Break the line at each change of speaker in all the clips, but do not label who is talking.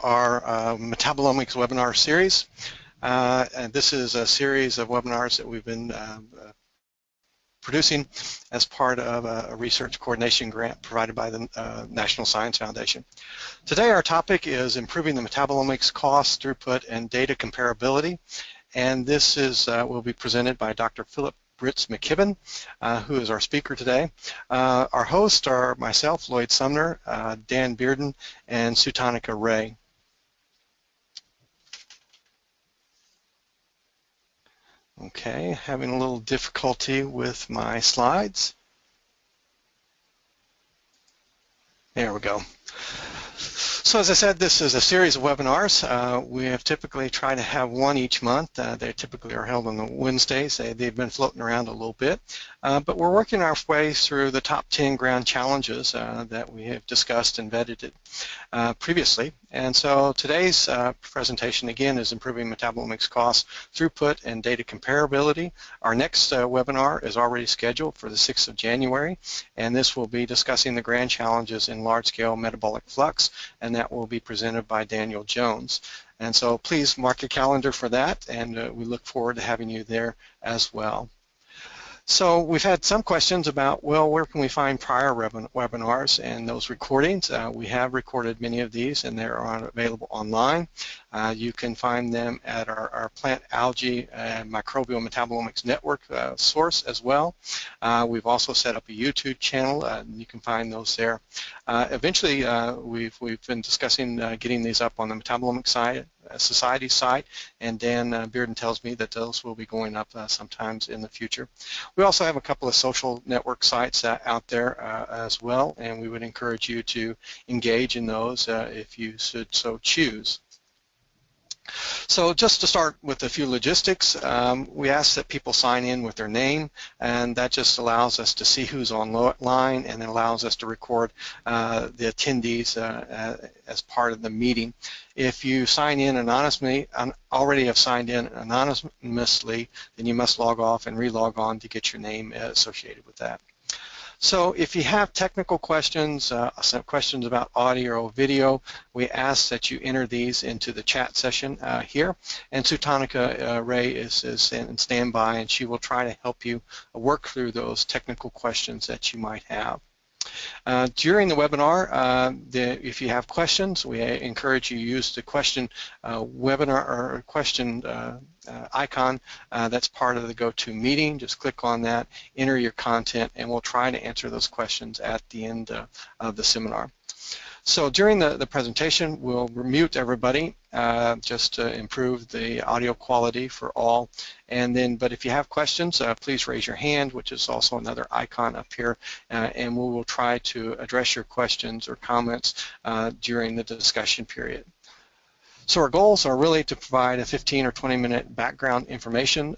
our Metabolomics webinar series. And this is a series of webinars that we've been producing as part of a research coordination grant provided by the National Science Foundation. Today our topic is improving the metabolomics cost, throughput, and data comparability. And this is will be presented by Dr. Philip Britz-McKibbin, who is our speaker today. Our hosts are myself, Lloyd Sumner, Dan Bearden, and Sutanika Ray. Okay, having a little difficulty with my slides. There we go. So as I said, this is a series of webinars. We have typically tried to have one each month. They typically are held on the Wednesdays. They've been floating around a little bit. But we're working our way through the top 10 ground challenges that we have discussed and vetted previously. And so today's presentation, again, is improving metabolomics costs, throughput, and data comparability. Our next webinar is already scheduled for the 6th of January, and this will be discussing the grand challenges in large-scale metabolic flux, and that will be presented by Daniel Jones. And so please mark your calendar for that, and we look forward to having you there as well. So we've had some questions about, well, where can we find prior webinars and those recordings? We have recorded many of these, and they're available online. You can find them at our Plant Algae and Microbial Metabolomics Network source as well. We've also set up a YouTube channel, and you can find those there. Eventually, we've been discussing getting these up on the Metabolomics side, Society site, and Dan Bearden tells me that those will be going up sometimes in the future. We also have a couple of social network sites out there as well, and we would encourage you to engage in those if you should so choose. So just to start with a few logistics, we ask that people sign in with their name, and that just allows us to see who's online, and it allows us to record the attendees as part of the meeting. If you sign in anonymously, already have signed in anonymously, then you must log off and re-log on to get your name associated with that. So if you have technical questions, some questions about audio or video, we ask that you enter these into the chat session here. And Sutanika Ray is in standby, and she will try to help you work through those technical questions that you might have. During the webinar, if you have questions, we encourage you to use the question webinar or question icon that's part of the GoToMeeting. Just click on that, enter your content, and we'll try to answer those questions at the end of the seminar. So during the presentation, we'll mute everybody just to improve the audio quality for all. And then, but if you have questions, please raise your hand, which is also another icon up here, and we will try to address your questions or comments during the discussion period. So our goals are really to provide a 15 or 20-minute background information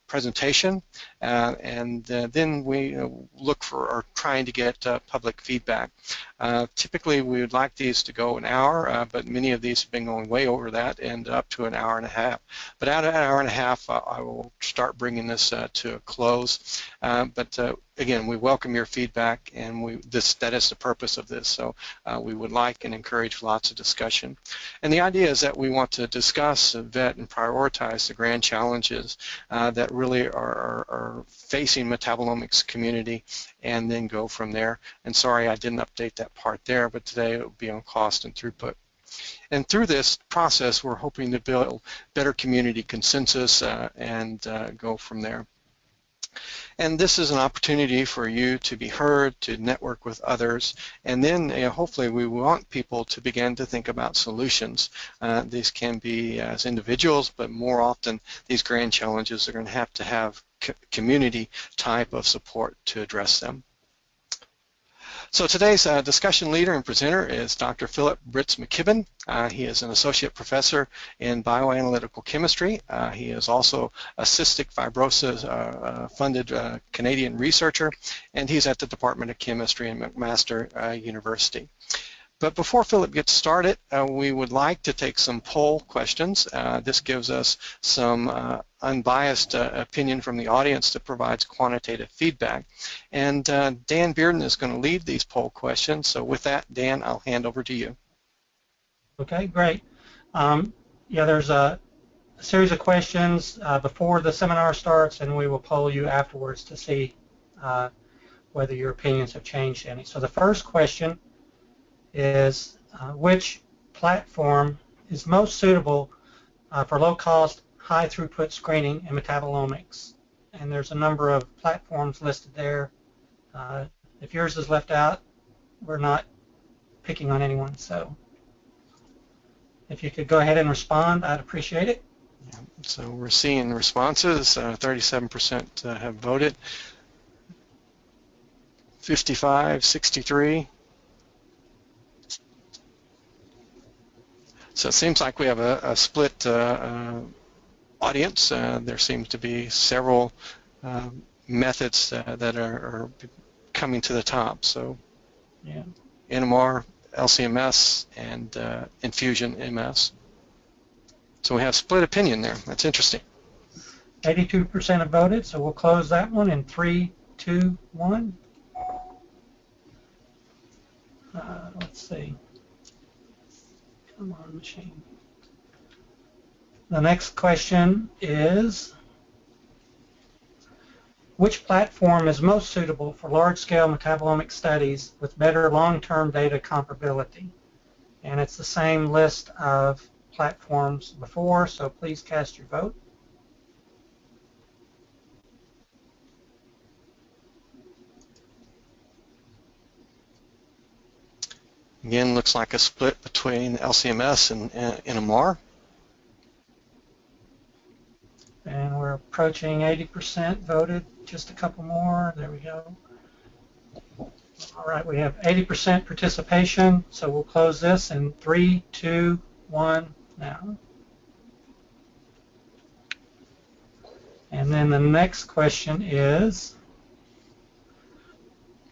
presentation, and then we look for or trying to get public feedback. Typically we would like these to go an hour, but many of these have been going way over that and up to an hour and a half. But out of an hour and a half, I will start bringing this to a close. But again, we welcome your feedback, and that is the purpose of this. So we would like and encourage lots of discussion. And the idea is that we want to discuss, vet, and prioritize the grand challenges that really are facing metabolomics community, and then go from there. And sorry I didn't update that part there, but today it will be on cost and throughput. And through this process, we're hoping to build better community consensus and go from there. And this is an opportunity for you to be heard, to network with others, and then hopefully we want people to begin to think about solutions. These can be as individuals, but more often these grand challenges are going to have community type of support to address them. So today's discussion leader and presenter is Dr. Philip Britz-McKibbin. He is an associate professor in bioanalytical chemistry. He is also a cystic fibrosis funded Canadian researcher, and he's at the Department of Chemistry at McMaster University. But before Philip gets started, we would like to take some poll questions. This gives us some unbiased opinion from the audience that provides quantitative feedback. And Dan Bearden is going to lead these poll questions. So with that, Dan, I'll hand over to you.
Okay, great. Yeah, there's a series of questions before the seminar starts, and we will poll you afterwards to see whether your opinions have changed any. So the first question is, which platform is most suitable for low-cost, high-throughput screening in metabolomics? And there's a number of platforms listed there. If yours is left out, we're not picking on anyone. So if you could go ahead and respond, I'd appreciate it.
Yeah. So we're seeing responses. 37% have voted. 55, 63. So it seems like we have a split audience. There seems to be several methods that are coming to the top. So
Yeah.
NMR, LCMS, and infusion MS. So we have split opinion there. That's interesting.
82% have voted, so we'll close that one in 3, 2, 1. Let's see. Come on, machine. The next question is, which platform is most suitable for large-scale metabolomic studies with better long-term data comparability? And it's the same list of platforms before, so please cast your vote.
Again, looks like a split between LCMS and NMR.
And we're approaching 80% voted. Just a couple more. There we go. All right, we have 80% participation, so we'll close this in 3, 2, 1 now. And then the next question is,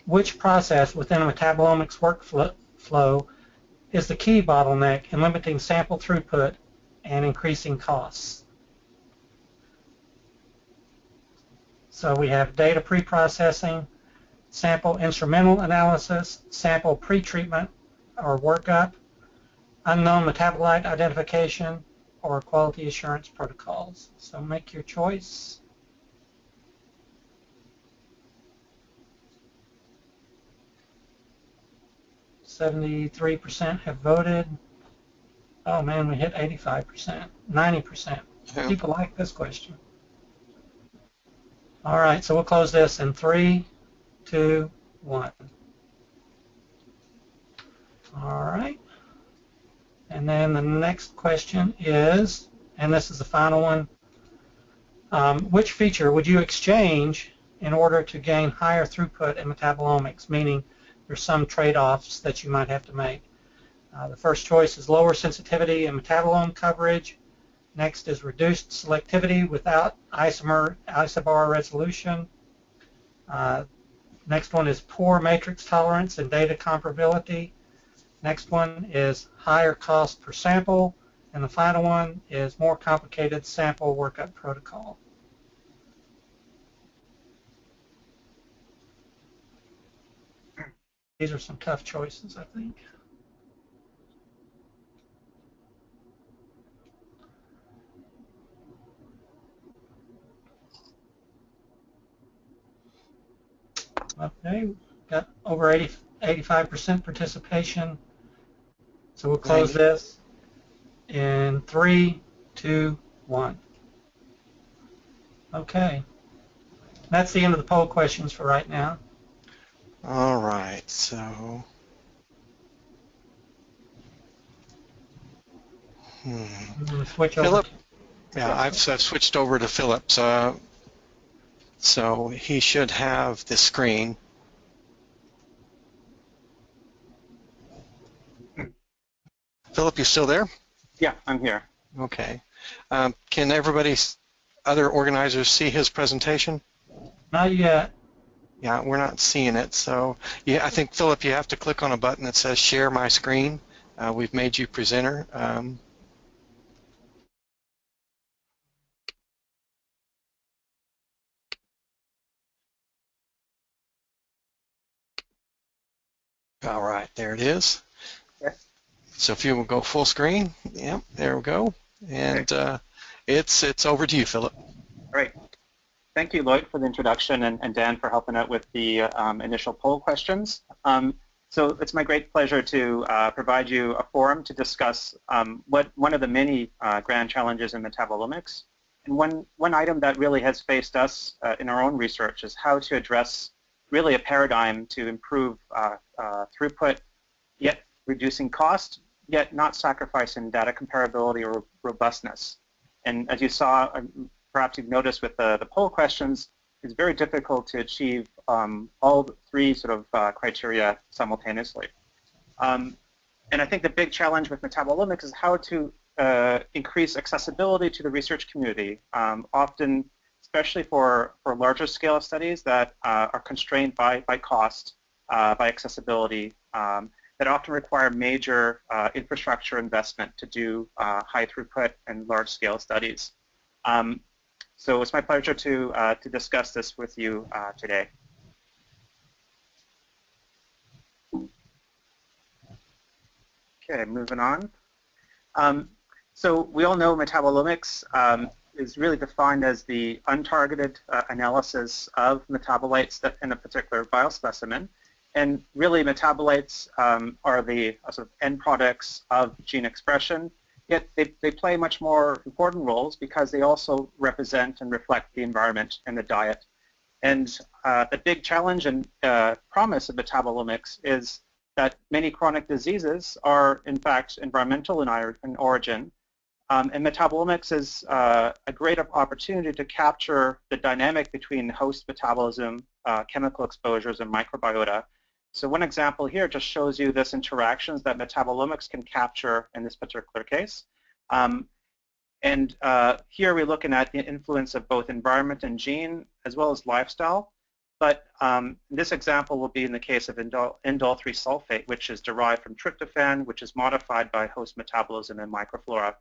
which process within a metabolomics workflow is the key bottleneck in limiting sample throughput and increasing costs? So we have data pre-processing, sample instrumental analysis, sample pre-treatment or workup, unknown metabolite identification, or quality assurance protocols. So make your choice. %73 have voted. Oh man, we hit 85%, 90%.
Yeah.
People like this question. All right, so we'll close this in 3, 2, 1. All right. And then the next question is, and this is the final one, which feature would you exchange in order to gain higher throughput in metabolomics, meaning there's some trade-offs that you might have to make. The first choice is lower sensitivity and metabolome coverage. Next is reduced selectivity without isobar resolution. Next one is poor matrix tolerance and data comparability. Next one is higher cost per sample. And the final one is more complicated sample workup protocol. These are some tough choices, I think. Okay, got over 85% participation. So we'll close this in 3, 2, 1. Okay. That's the end of the poll questions for right now.
All right, so
Switch over.
Philip, yeah, I've switched over to Philip, so he should have the screen. Philip, you still there?
Yeah, I'm here.
Okay. Can everybody, other organizers, see his presentation?
Not yet.
Yeah, we're not seeing it. So yeah, I think, Philip, you have to click on a button that says Share My Screen. We've made you presenter. All right, there it is.
Yes.
So if you will go full screen, yeah, there we go. And it's over to you, Philip.
Great. Thank you, Lloyd, for the introduction, and Dan for helping out with the initial poll questions. So it's my great pleasure to provide you a forum to discuss one of the many grand challenges in metabolomics. And one item that really has faced us in our own research is how to address really a paradigm to improve throughput, yet reducing cost, yet not sacrificing data comparability or robustness. And as you saw, perhaps you've noticed with the poll questions, it's very difficult to achieve all three sort of criteria simultaneously. And I think the big challenge with metabolomics is how to increase accessibility to the research community, often, especially for larger scale studies that are constrained by cost, by accessibility, that often require major infrastructure investment to do high throughput and large scale studies. So it's my pleasure to discuss this with you today. Okay, moving on. So we all know metabolomics is really defined as the untargeted analysis of metabolites that in a particular biospecimen. And really metabolites are the sort of end products of gene expression, yet they play much more important roles because they also represent and reflect the environment and the diet. And the big challenge and promise of metabolomics is that many chronic diseases are in fact environmental in origin. And metabolomics is a great opportunity to capture the dynamic between host metabolism, chemical exposures, and microbiota. So one example here just shows you this interactions that metabolomics can capture in this particular case. And here we're looking at the influence of both environment and gene, as well as lifestyle. But this example will be in the case of indole 3 sulfate, which is derived from tryptophan, which is modified by host metabolism and microflora.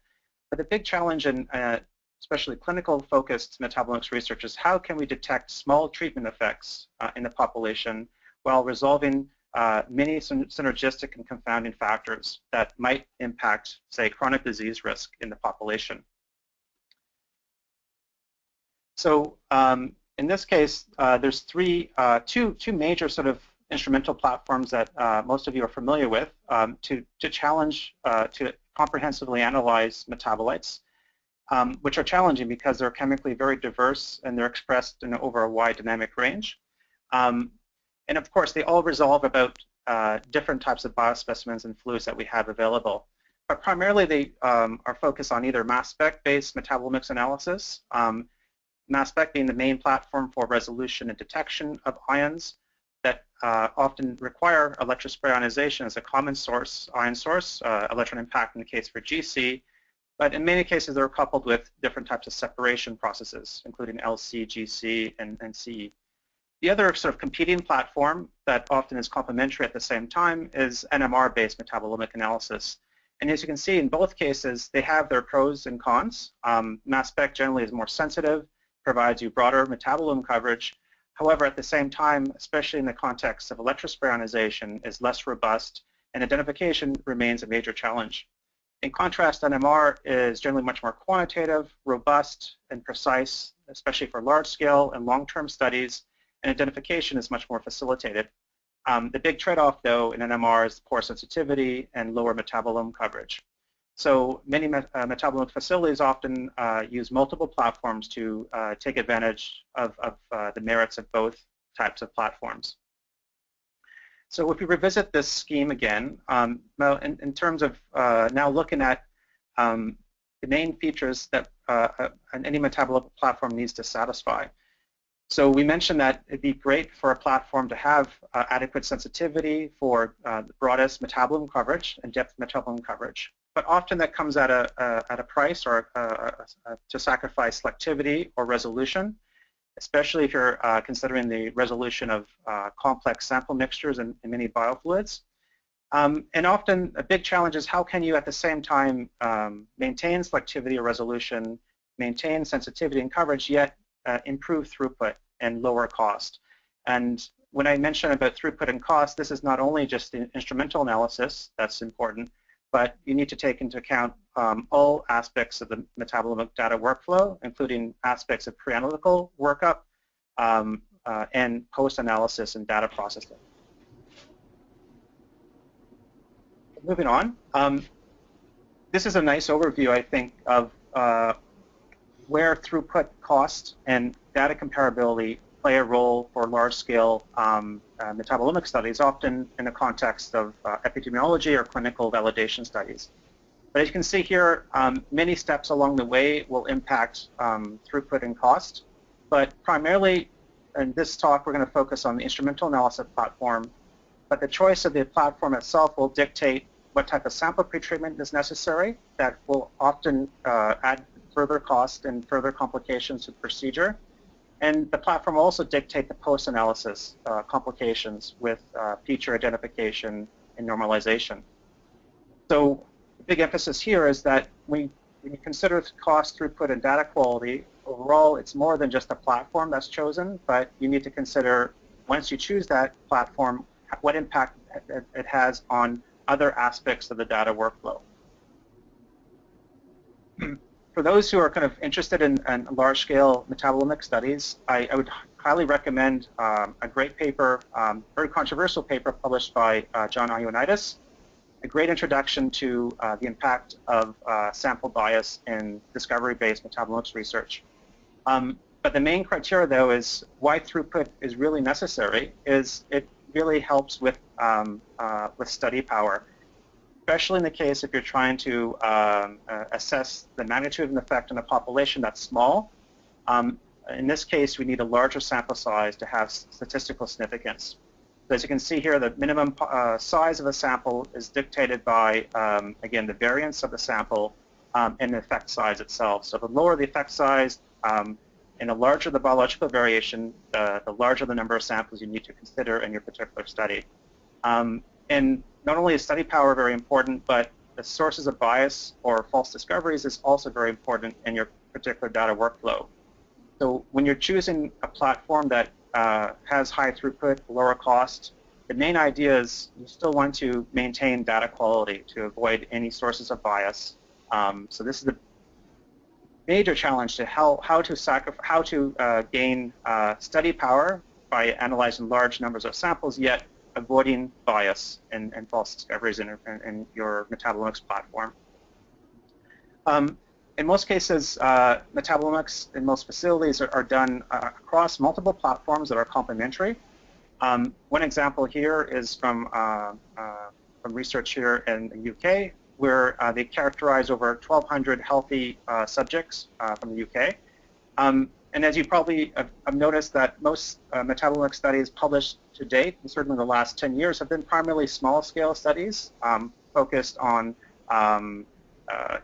But the big challenge in especially clinical-focused metabolomics research is how can we detect small treatment effects in the population while resolving many synergistic and confounding factors that might impact, say, chronic disease risk in the population. So in this case, there's two major sort of instrumental platforms that most of you are familiar with to challenge, to comprehensively analyze metabolites, which are challenging because they're chemically very diverse and they're expressed in over a wide dynamic range. And of course, they all resolve about different types of biospecimens and fluids that we have available. But primarily, they are focused on either mass spec-based metabolomics analysis, mass spec being the main platform for resolution and detection of ions that often require electrospray ionization as a common source, ion source, electron impact in the case for GC. But in many cases, they're coupled with different types of separation processes, including LC, GC, and CE. The other sort of competing platform that often is complementary at the same time is NMR-based metabolomic analysis. And as you can see, in both cases, they have their pros and cons. Mass spec generally is more sensitive, provides you broader metabolome coverage. However, at the same time, especially in the context of electrospray ionization, is less robust, and identification remains a major challenge. In contrast, NMR is generally much more quantitative, robust, and precise, especially for large-scale and long-term studies, and identification is much more facilitated. The big trade-off, though, in NMR is poor sensitivity and lower metabolome coverage. So many metabolomic facilities often use multiple platforms to take advantage of the merits of both types of platforms. So if we revisit this scheme again, in terms of now looking at the main features that any metabolomic platform needs to satisfy. So we mentioned that it'd be great for a platform to have adequate sensitivity for the broadest metabolome coverage and depth metabolome coverage. But often that comes at a price or to sacrifice selectivity or resolution, especially if you're considering the resolution of complex sample mixtures in many biofluids. And often a big challenge is how can you at the same time maintain selectivity or resolution, maintain sensitivity and coverage, yet improve throughput and lower cost. And when I mention about throughput and cost, this is not only just the instrumental analysis that's important, but you need to take into account all aspects of the metabolomic data workflow, including aspects of pre-analytical workup and post-analysis and data processing. Moving on, this is a nice overview, I think, of where throughput cost and data comparability play a role for large-scale metabolomic studies, often in the context of epidemiology or clinical validation studies. But as you can see here, many steps along the way will impact throughput and cost. But primarily, in this talk, we're going to focus on the instrumental analysis platform. But the choice of the platform itself will dictate what type of sample pretreatment is necessary. That will often add further cost and further complications to the procedure. And the platform will also dictate the post-analysis complications with feature identification and normalization. So the big emphasis here is that when you consider cost, throughput, and data quality, overall it's more than just a platform that's chosen, but you need to consider, once you choose that platform, what impact it has on other aspects of the data workflow. For those who are kind of interested in large-scale metabolomic studies, I would highly recommend a great paper, very controversial paper published by John Ioannidis, a great introduction to the impact of sample bias in discovery-based metabolomics research. But the main criteria, though, is why throughput is really necessary is it really helps with study power, especially in the case if you're trying to assess the magnitude of an effect in a population that's small. In this case, we need a larger sample size to have statistical significance. So as you can see here, the minimum size of a sample is dictated by, again, the variance of the sample and the effect size itself. So the lower the effect size and the larger the biological variation, the larger the number of samples you need to consider in your particular study. And not only is study power very important, but the sources of bias or false discoveries is also very important in your particular data workflow. So when you're choosing a platform that has high throughput, lower cost, the main idea is you still want to maintain data quality to avoid any sources of bias. So this is the major challenge to how to gain study power by analyzing large numbers of samples, yet avoiding bias and false discoveries in your metabolomics platform. In most cases, metabolomics in most facilities are done across multiple platforms that are complementary. One example here is from research here in the UK, where they characterized over 1,200 healthy subjects from the UK. And as you probably have noticed, that most metabolomic studies published to date, and certainly in the last 10 years, have been primarily small-scale studies focused on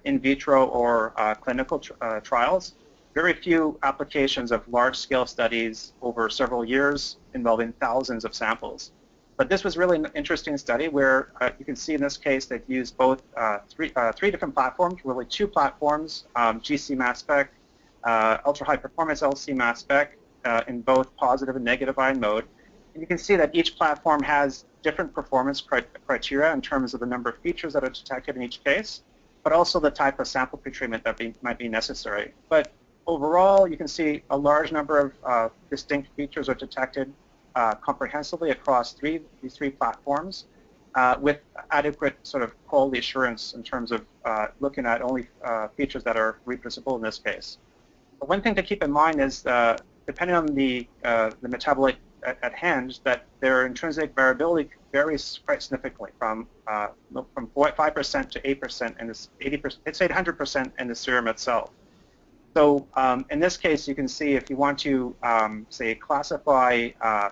in vitro or clinical trials. Very few applications of large-scale studies over several years involving thousands of samples. But this was really an interesting study where you can see in this case they've used both three different platforms, really two platforms, GC mass spec, ultra-high performance LC mass spec in both positive and negative ion mode. And you can see that each platform has different performance criteria in terms of the number of features that are detected in each case, but also the type of sample pretreatment that might be necessary. But overall, you can see a large number of distinct features are detected comprehensively across these three platforms with adequate sort of quality assurance in terms of looking at only features that are reproducible in this case. But one thing to keep in mind is depending on the metabolite at hand, that their intrinsic variability varies quite significantly from 5% to 8% and it's 800% in the serum itself. So in this case, you can see if you want to, say, classify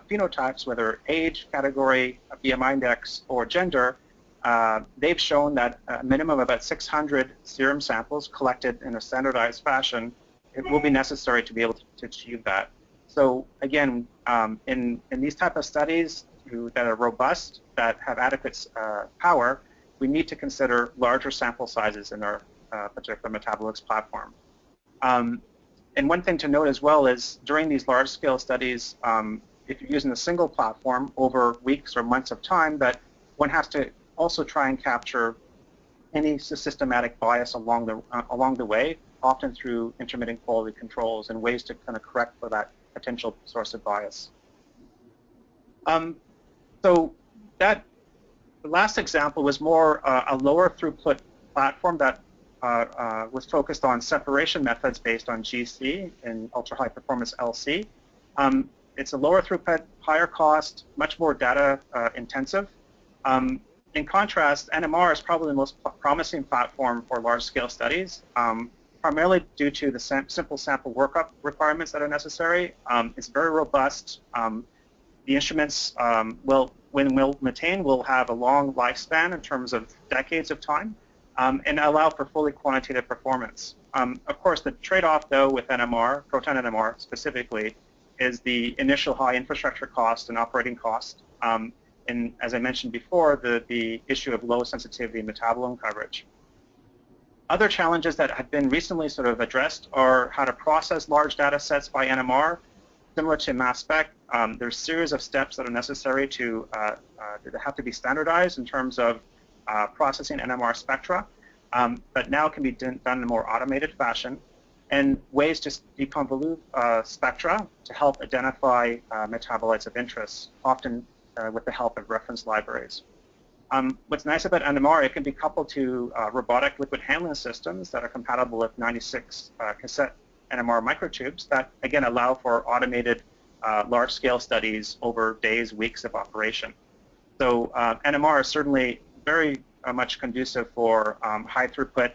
phenotypes, whether age, category, BMI index, or gender, they've shown that a minimum of about 600 serum samples collected in a standardized fashion, it will be necessary to be able to achieve that. So again, in these type of studies that are robust, that have adequate power, we need to consider larger sample sizes in our particular metabolomics platform. And one thing to note as well is during these large-scale studies, if you're using a single platform over weeks or months of time, that one has to also try and capture any systematic bias along the way, often through intermittent quality controls and ways to kind of correct for that potential source of bias. So the last example was more a lower throughput platform that was focused on separation methods based on GC and ultra high performance LC. It's a lower throughput, higher cost, much more data intensive. In contrast, NMR is probably the most promising platform for large-scale studies, primarily due to the simple sample workup requirements that are necessary. It's very robust. The instruments, when well maintained, will have a long lifespan in terms of decades of time, and allow for fully quantitative performance. Of course, the trade-off, though, with NMR, proton NMR specifically, is the initial high infrastructure cost and operating cost. And as I mentioned before, the issue of low sensitivity metabolome coverage. Other challenges that have been recently sort of addressed are how to process large data sets by NMR. Similar to mass spec, there's a series of steps that are necessary that have to be standardized in terms of processing NMR spectra, but now can be done in a more automated fashion, and ways to deconvolute spectra to help identify metabolites of interest, often with the help of reference libraries. What's nice about NMR, it can be coupled to robotic liquid handling systems that are compatible with 96 cassette NMR microtubes that, again, allow for automated large-scale studies over days, weeks of operation. So NMR is certainly very much conducive for high throughput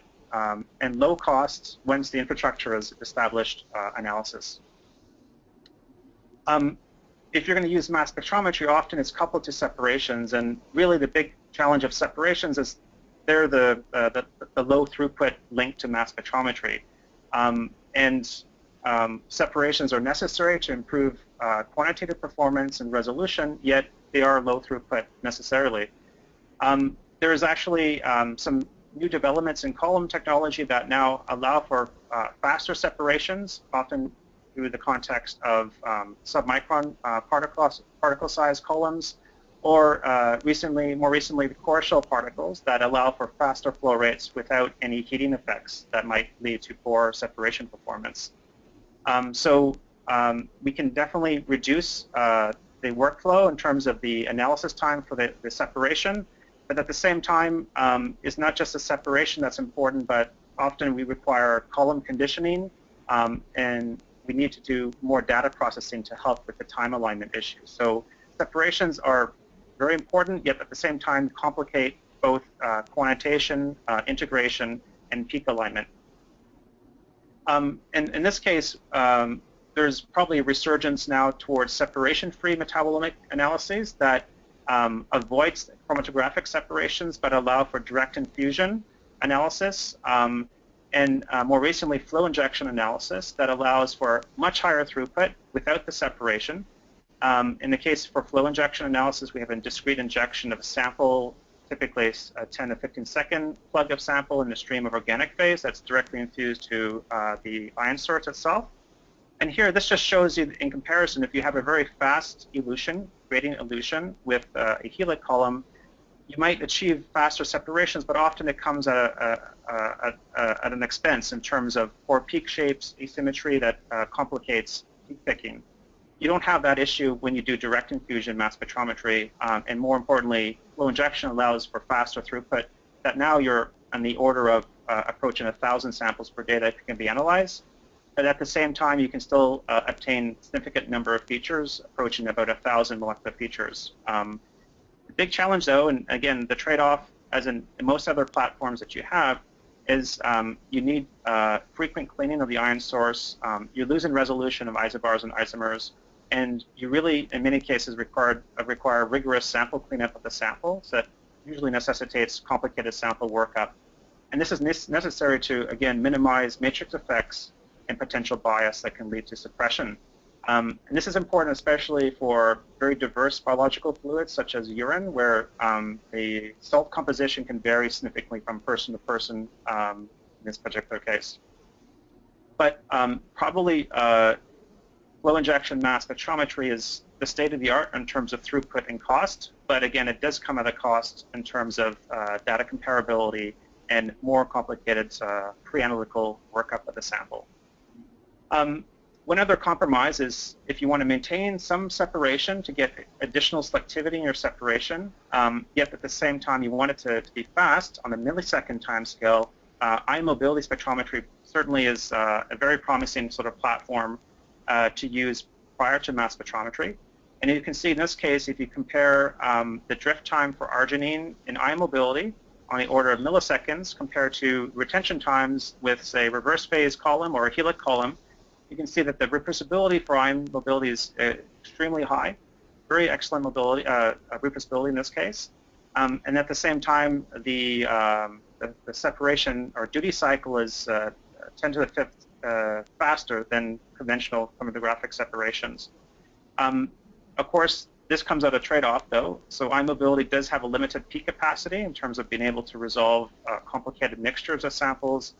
and low costs once the infrastructure is established analysis. If you're going to use mass spectrometry, often it's coupled to separations, and really the big challenge of separations is they're the low throughput link to mass spectrometry. Separations are necessary to improve quantitative performance and resolution, yet they are low throughput necessarily. There is actually some new developments in column technology that now allow for faster separations, often through the context of submicron particle size columns, or more recently, the core shell particles that allow for faster flow rates without any heating effects that might lead to poor separation performance. We can definitely reduce the workflow in terms of the analysis time for the separation, but at the same time, it's not just the separation that's important, but often we require column conditioning, and we need to do more data processing to help with the time alignment issues. So separations are very important, yet at the same time complicate both quantitation, integration, and peak alignment. In this case, there's probably a resurgence now towards separation-free metabolomic analyses that avoids chromatographic separations but allow for direct infusion analysis, and more recently flow injection analysis that allows for much higher throughput without the separation. In the case for flow injection analysis, we have a discrete injection of a sample, typically a 10 to 15 second plug of sample in a stream of organic phase that's directly infused to the ion source itself. And here, this just shows you in comparison, if you have a very fast elution, gradient elution with a helix column, you might achieve faster separations, but often it comes at an expense in terms of poor peak shapes, asymmetry that complicates peak picking. You don't have that issue when you do direct infusion mass spectrometry, and more importantly, flow injection allows for faster throughput that now you're on the order of approaching 1,000 samples per day that can be analyzed. But at the same time, you can still obtain a significant number of features, approaching about 1,000 molecular features. The big challenge, though, and again, the trade-off, as in most other platforms that you have, is you need frequent cleaning of the ion source. You're losing resolution of isobars and isomers, and you really, in many cases, require rigorous sample cleanup of the sample. So that usually necessitates complicated sample workup. And this is necessary to, again, minimize matrix effects and potential bias that can lead to suppression. And this is important especially for very diverse biological fluids such as urine, where the salt composition can vary significantly from person to person in this particular case. But probably flow injection mass spectrometry is the state of the art in terms of throughput and cost, but again, it does come at a cost in terms of data comparability and more complicated pre-analytical workup of the sample. One other compromise is if you want to maintain some separation to get additional selectivity in your separation, yet at the same time you want it to be fast on a millisecond time scale, ion mobility spectrometry certainly is a very promising sort of platform to use prior to mass spectrometry. And you can see in this case, if you compare the drift time for arginine in ion mobility on the order of milliseconds compared to retention times with, say, reverse phase column or a helic column, you can see that the reproducibility for ion mobility is extremely high, very excellent mobility, reproducibility in this case. And at the same time, the separation or duty cycle is 10 to the fifth faster than conventional chromatographic separations. Of course, this comes at a trade-off, though. So ion mobility does have a limited peak capacity in terms of being able to resolve complicated mixtures of samples.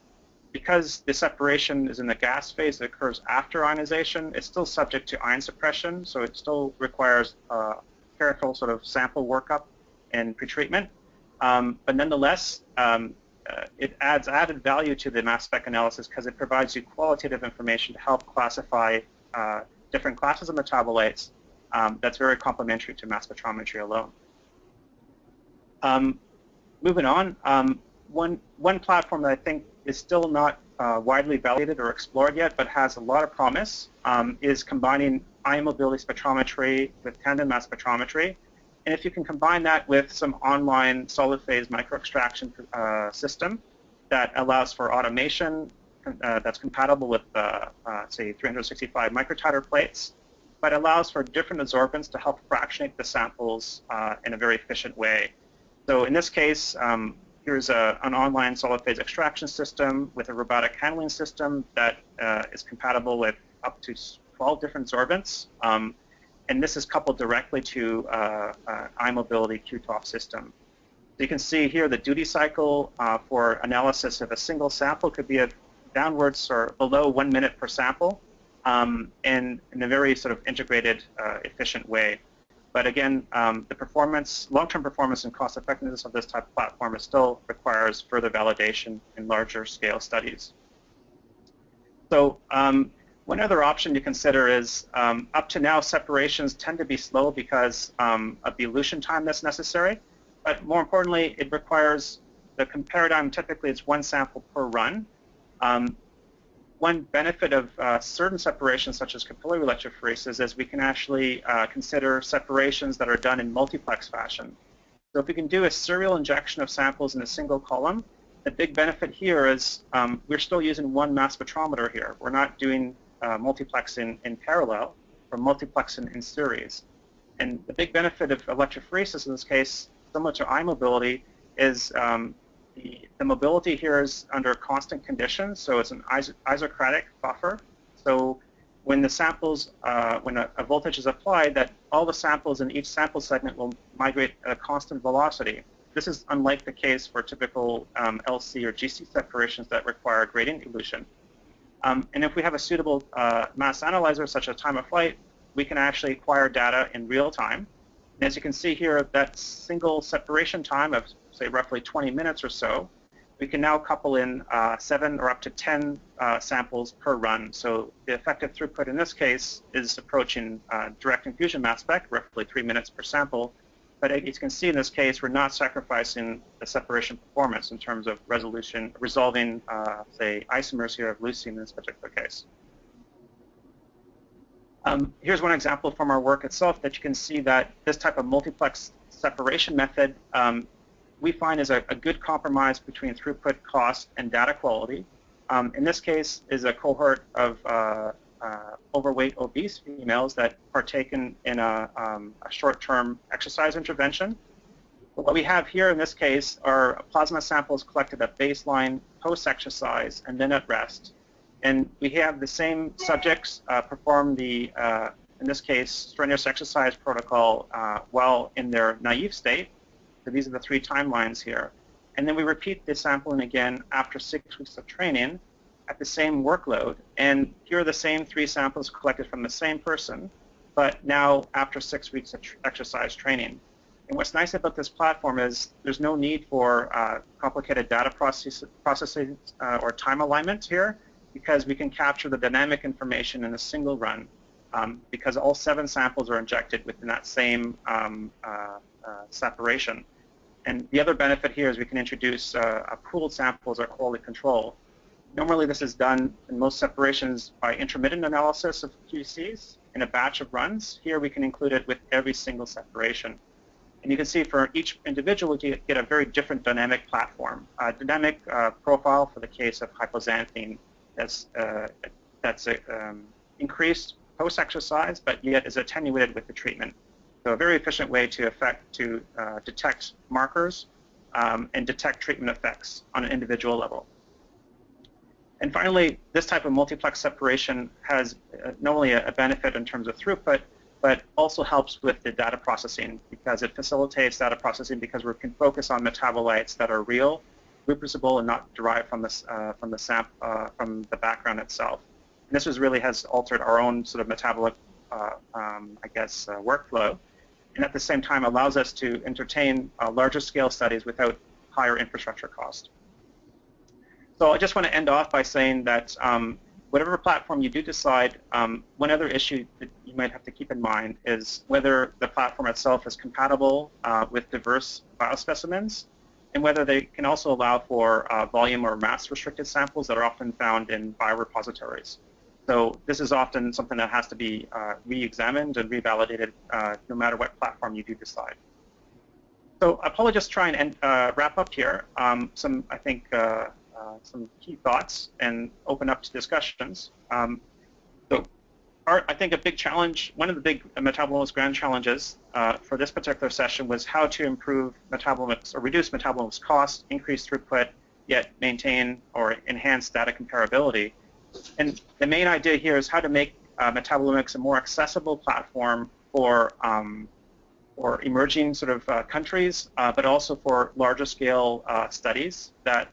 Because the separation is in the gas phase that occurs after ionization, it's still subject to ion suppression, so it still requires careful sort of sample workup and pretreatment. But nonetheless, it adds added value to the mass spec analysis because it provides you qualitative information to help classify different classes of metabolites that's very complementary to mass spectrometry alone. Moving on, one platform that I think is still not widely validated or explored yet, but has a lot of promise, is combining ion mobility spectrometry with tandem mass spectrometry. And if you can combine that with some online solid phase microextraction system that allows for automation that's compatible with, say, 365 microtiter plates, but allows for different adsorbents to help fractionate the samples in a very efficient way. So in this case, here's an online solid phase extraction system with a robotic handling system that is compatible with up to 12 different adsorbents. And this is coupled directly to ion mobility QTOF system. So you can see here the duty cycle for analysis of a single sample could be at downwards or below 1 minute per sample, and in a very sort of integrated, efficient way. But again, the performance, long-term performance and cost effectiveness of this type of platform still requires further validation in larger scale studies. So one other option to consider is up to now separations tend to be slow because of the elution time that's necessary. But more importantly, it requires, the paradigm typically is 1 sample per run. One benefit of certain separations, such as capillary electrophoresis, is we can actually consider separations that are done in multiplex fashion. So if we can do a serial injection of samples in a single column, the big benefit here is we're still using 1 mass spectrometer here. We're not doing multiplexing in parallel, or multiplexing in series. And the big benefit of electrophoresis in this case, similar to ion mobility, is the mobility here is under constant conditions, so it's an isocratic buffer. So when the samples, when a voltage is applied, that all the samples in each sample segment will migrate at a constant velocity. This is unlike the case for typical LC or GC separations that require gradient elution. And if we have a suitable mass analyzer, such as time of flight, we can actually acquire data in real time. And as you can see here, that single separation time of, say, roughly 20 minutes or so, we can now couple in 7 or up to 10 samples per run. So the effective throughput in this case is approaching direct infusion mass spec, roughly 3 minutes per sample. But as you can see in this case, we're not sacrificing the separation performance in terms of resolution, resolving, say, isomers here of leucine in this particular case. Here's one example from our work itself that you can see that this type of multiplex separation method we find is a good compromise between throughput, cost, and data quality. In this case is a cohort of overweight, obese females that partake in a short-term exercise intervention. What we have here in this case are plasma samples collected at baseline, post-exercise, and then at rest. And we have the same subjects perform the, in this case, strenuous exercise protocol while in their naive state. So these are the 3 timelines here. And then we repeat this sampling again after 6 weeks of training at the same workload. And here are the same 3 samples collected from the same person, but now after 6 weeks of exercise training. And what's nice about this platform is there's no need for complicated data processing or time alignment here, because we can capture the dynamic information in a single run, because all 7 samples are injected within that same separation. And the other benefit here is we can introduce pooled samples or quality control. Normally this is done in most separations by intermittent analysis of QCs in a batch of runs. Here we can include it with every single separation. And you can see for each individual you get a very different dynamic platform. Dynamic profile for the case of hypoxanthine that's increased post-exercise, but yet is attenuated with the treatment. So a very efficient way to detect markers and detect treatment effects on an individual level. And finally, this type of multiplex separation has not only a benefit in terms of throughput, but also helps with the data processing, because it facilitates data processing because we can focus on metabolites that are real, reproducible, and not derived from the background itself. And this really has altered our own sort of metabolic, workflow, and at the same time allows us to entertain larger scale studies without higher infrastructure cost. So I just want to end off by saying that whatever platform you do decide, one other issue that you might have to keep in mind is whether the platform itself is compatible with diverse biospecimens, and whether they can also allow for volume or mass restricted samples that are often found in biorepositories. So this is often something that has to be re-examined and revalidated no matter what platform you do decide. So I'll probably just try and wrap up here. Some key thoughts and open up to discussions. I think a big challenge, one of the big Metabolomics grand challenges for this particular session was how to improve metabolomics or reduce metabolomics costs, increase throughput, yet maintain or enhance data comparability. And the main idea here is how to make metabolomics a more accessible platform for emerging sort of countries, but also for larger scale studies that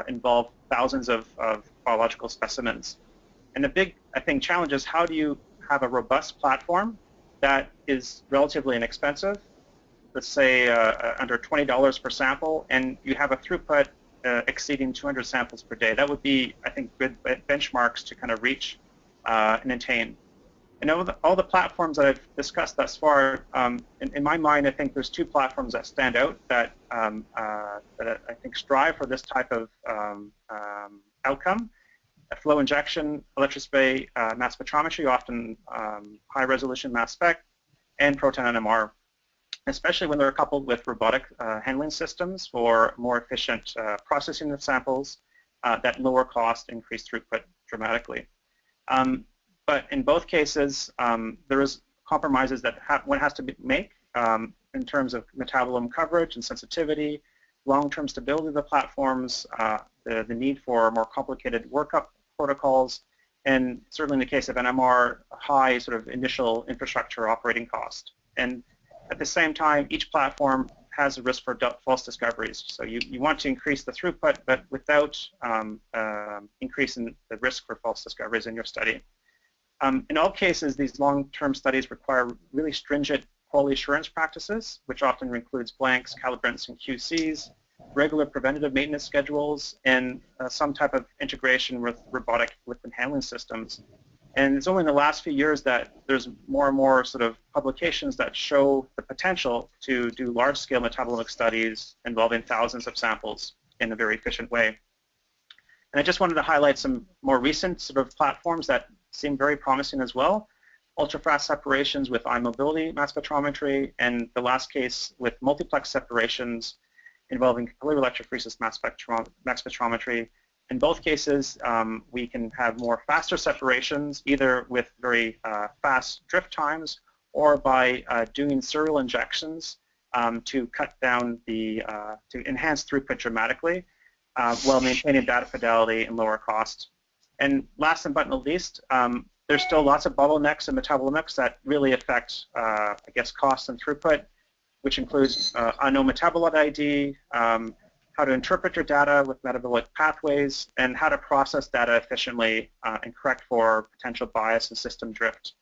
involve thousands of biological specimens. And the big, I think, challenge is how do you have a robust platform that is relatively inexpensive, let's say under $20 per sample, and you have a throughput exceeding 200 samples per day. That would be, I think, good benchmarks to kind of reach and attain. And all the platforms that I've discussed thus far, in my mind, I think there's 2 platforms that stand out that I think strive for this type of outcome: flow injection, electrospray mass spectrometry, often high-resolution mass spec, and proton NMR, especially when they're coupled with robotic handling systems for more efficient processing of samples that lower cost, increase throughput dramatically. But in both cases, there is compromises that one has to make in terms of metabolome coverage and sensitivity, long-term stability of the platforms, the need for more complicated workup protocols, and certainly in the case of NMR, high sort of initial infrastructure operating cost. And at the same time, each platform has a risk for false discoveries. So you want to increase the throughput, but without increasing the risk for false discoveries in your study. In all cases, these long-term studies require really stringent quality assurance practices, which often includes blanks, calibrants, and QCs, regular preventative maintenance schedules, and some type of integration with robotic liquid handling systems. And it's only in the last few years that there's more and more sort of publications that show the potential to do large-scale metabolomic studies involving thousands of samples in a very efficient way. And I just wanted to highlight some more recent sort of platforms that seem very promising as well. Ultra-fast separations with iMobility mass spectrometry, and the last case with multiplex separations involving capillary electrophoresis mass spectrometry. In both cases, we can have more faster separations, either with very fast drift times or by doing serial injections to cut down to enhance throughput dramatically while maintaining data fidelity and lower cost. And last but not least, there's still lots of bottlenecks in metabolomics that really affect, I guess, cost and throughput, which includes unknown metabolite ID, how to interpret your data with metabolic pathways, and how to process data efficiently and correct for potential bias and system drift.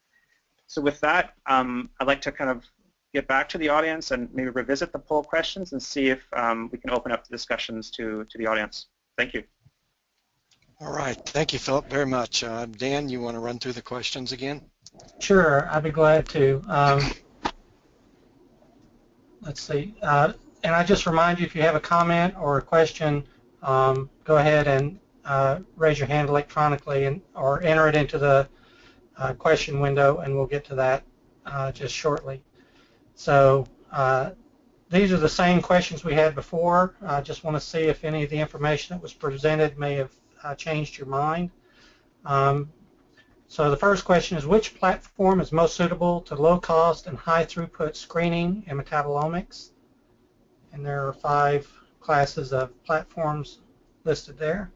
So with that, I'd like to kind of get back to the audience and maybe revisit the poll questions and see if we can open up the discussions to the audience. Thank you.
All right. Thank you, Philip, very much. Dan, you want to run through the questions again?
Sure, I'd be glad to. Let's see. And I just remind you, if you have a comment or a question, go ahead and raise your hand electronically or enter it into the question window, and we'll get to that just shortly. So these are the same questions we had before. I just want to see if any of the information that was presented may have changed your mind. So the first question is, which platform is most suitable to low-cost and high-throughput screening and metabolomics? And there are 5 classes of platforms listed there.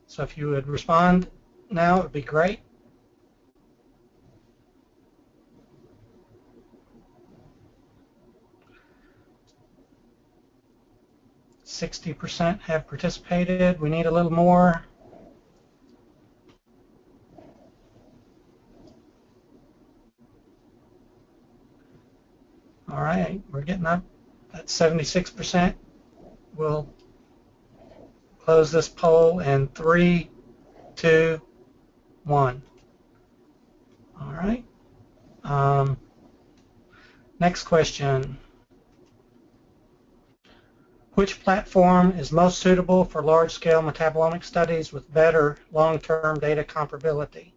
So if you would respond now, it would be great. %60 have participated. We need a little more. All right, we're getting up at 76%. We'll close this poll in 3, 2, 1. All right. Next question. Which platform is most suitable for large-scale metabolomic studies with better long-term data comparability?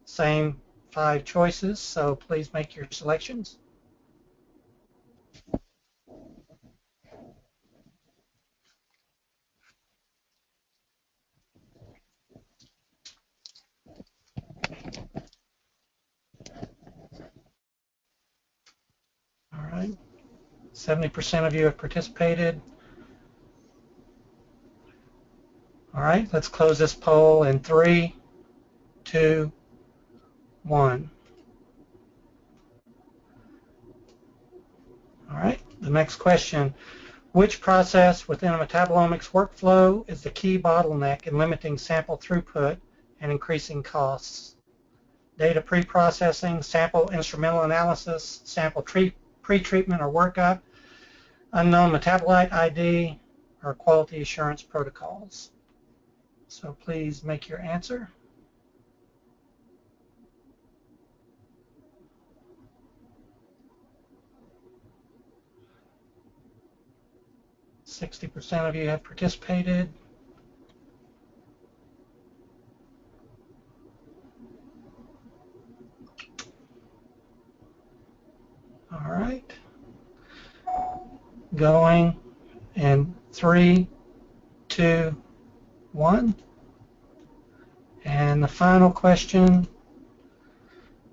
Same 5 choices, so please make your selections. All right, 70% of you have participated. All right, let's close this poll in 3, 2, 1. All right, the next question. Which process within a metabolomics workflow is the key bottleneck in limiting sample throughput and increasing costs? Data pre-processing, sample instrumental analysis, sample pre-treatment or workup, unknown metabolite ID, or quality assurance protocols? So please make your answer. %60 of you have participated. All right. Going in 3, 2, 1. And the final question,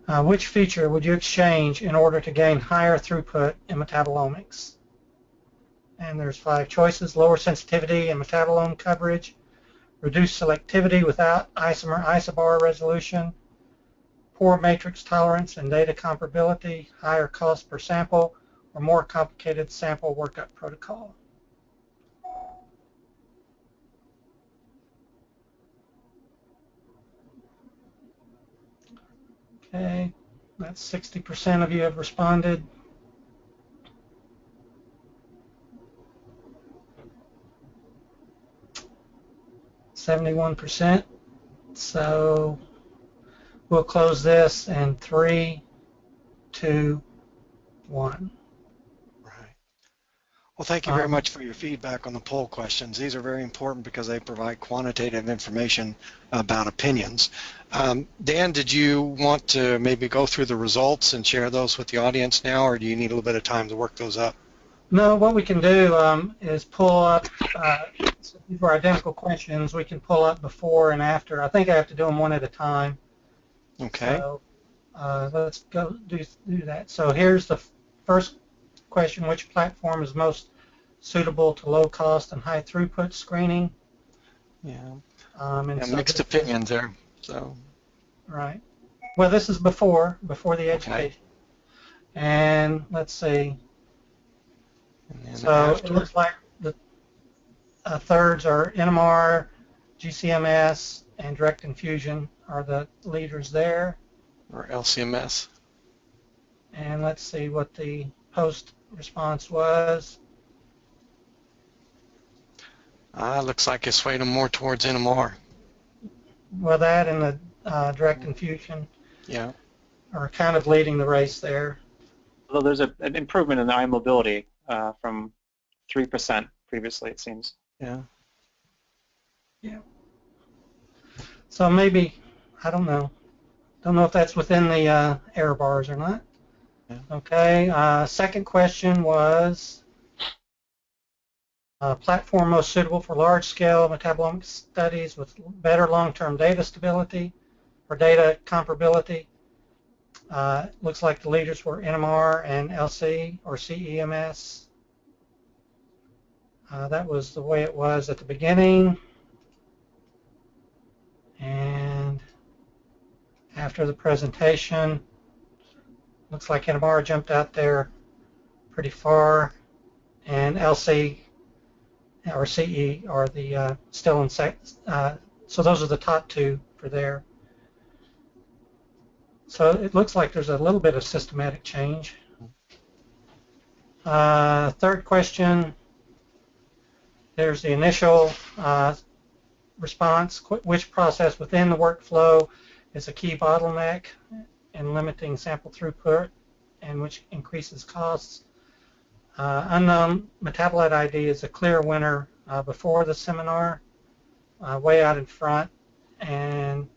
which feature would you exchange in order to gain higher throughput in metabolomics? And there's 5 choices: lower sensitivity and metabolome coverage, reduced selectivity without isomer-isobar resolution, poor matrix tolerance and data comparability, higher cost per sample, or more complicated sample workup protocol. Okay, that's 60% of you have responded. %71%. So we'll close this in 3, 2, 1.
Right. Well, thank you very much for your feedback on the poll questions. These are very important because they provide quantitative information about opinions. Dan, did you want to maybe go through the results and share those with the audience now, or do you need a little bit of time to work those up?
No, what we can do is pull up, so these were identical questions, we can pull up before and after. I think I have to do them one at a time.
Okay.
So let's go do that. So here's the first question: which platform is most suitable to low cost and high throughput screening?
Yeah.
And so
mixed opinions there. So.
Right. Well, this is before the education.
Okay.
And let's see.
And
so
after.
It looks like the thirds are NMR, GCMS, and direct infusion are the leaders there.
Or LCMS.
And let's see what the post response was.
Looks like it swayed them more towards NMR.
Well, that and the direct infusion
Yeah.
are kind of leading the race there.
Although there's an improvement in the eye mobility from 3% previously, it seems.
Yeah.
Yeah. So maybe, I don't know. Don't know if that's within the error bars or not.
Yeah.
Okay. Second question was platform most suitable for large-scale metabolomics studies with better long-term data stability or data comparability. Looks like the leaders were NMR and LC or CEMS. That was the way it was at the beginning. And after the presentation, looks like NMR jumped out there pretty far, and LC or CE are the still in so those are the top two for there. So it looks like there's a little bit of systematic change. Third question, there's the initial response. Which process within the workflow is a key bottleneck in limiting sample throughput and which increases costs? Unknown metabolite ID is a clear winner before the seminar, way out in front, and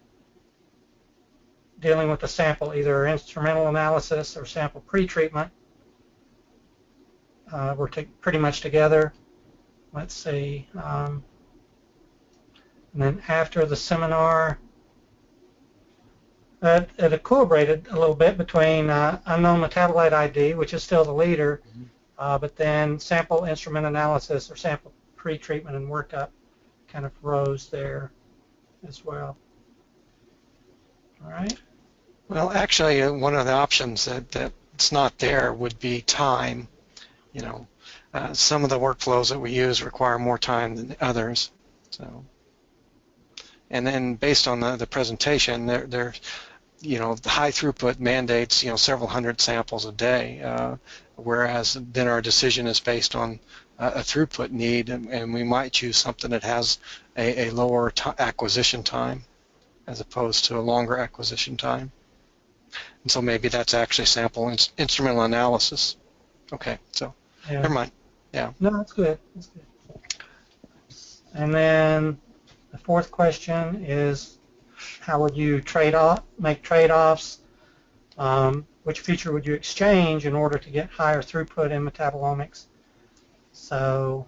dealing with the sample, either instrumental analysis or sample pretreatment, we're pretty much together. Let's see. And then after the seminar, it equilibrated a little bit between unknown metabolite ID, which is still the leader, but then sample instrument analysis or sample pretreatment and workup kind of rose there as well. All right.
Well, actually, one of the options that's not there would be time. You know, some of the workflows that we use require more time than others. So, and then based on the presentation, they're you know, the high throughput mandates, you know, several hundred samples a day, whereas then our decision is based on a throughput need, and we might choose something that has a lower acquisition time as opposed to a longer acquisition time. And so maybe that's actually sample instrumental analysis. Okay, so
Yeah.
never mind. Yeah.
No, that's good. That's good. And then the fourth question is, how would you make trade-offs? Which feature would you exchange in order to get higher throughput in metabolomics? So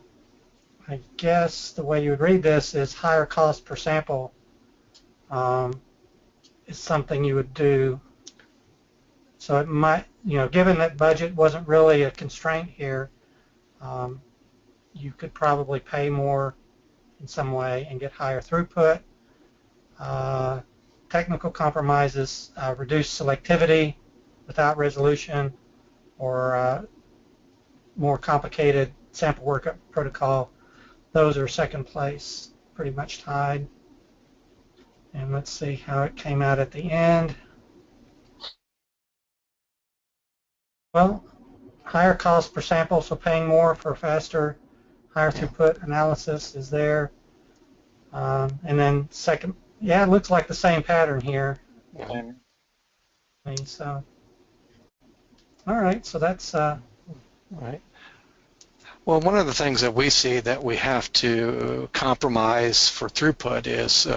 I guess the way you would read this is higher cost per sample is something you would do. So it might, you know, given that budget wasn't really a constraint here, you could probably pay more in some way and get higher throughput. Technical compromises, reduce selectivity without resolution, or more complicated sample workup protocol. Those are second place, pretty much tied. And let's see how it came out at the end. Well, higher cost per sample, so paying more for faster, higher throughput analysis is there. And then second, yeah, it looks like the same pattern here.
Yeah.
So, all right, so that's
Right. Well, one of the things that we see that we have to compromise for throughput is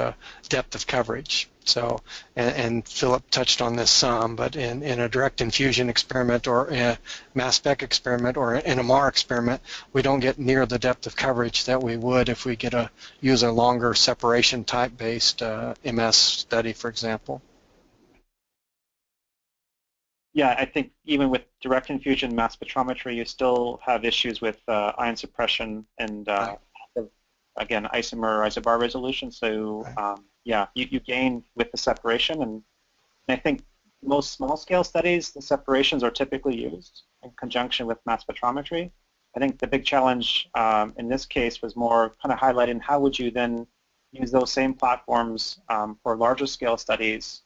depth of coverage. So, and Philip touched on this some, but in a direct infusion experiment or a mass spec experiment or an NMR experiment, we don't get near the depth of coverage that we would if we use a longer separation type-based MS study, for example.
Yeah, I think even with direct infusion mass spectrometry, you still have issues with ion suppression and, again, isomer or isobar resolution. So, yeah, you gain with the separation. And I think most small-scale studies, the separations are typically used in conjunction with mass spectrometry. I think the big challenge in this case was more kind of highlighting how would you then use those same platforms for larger-scale studies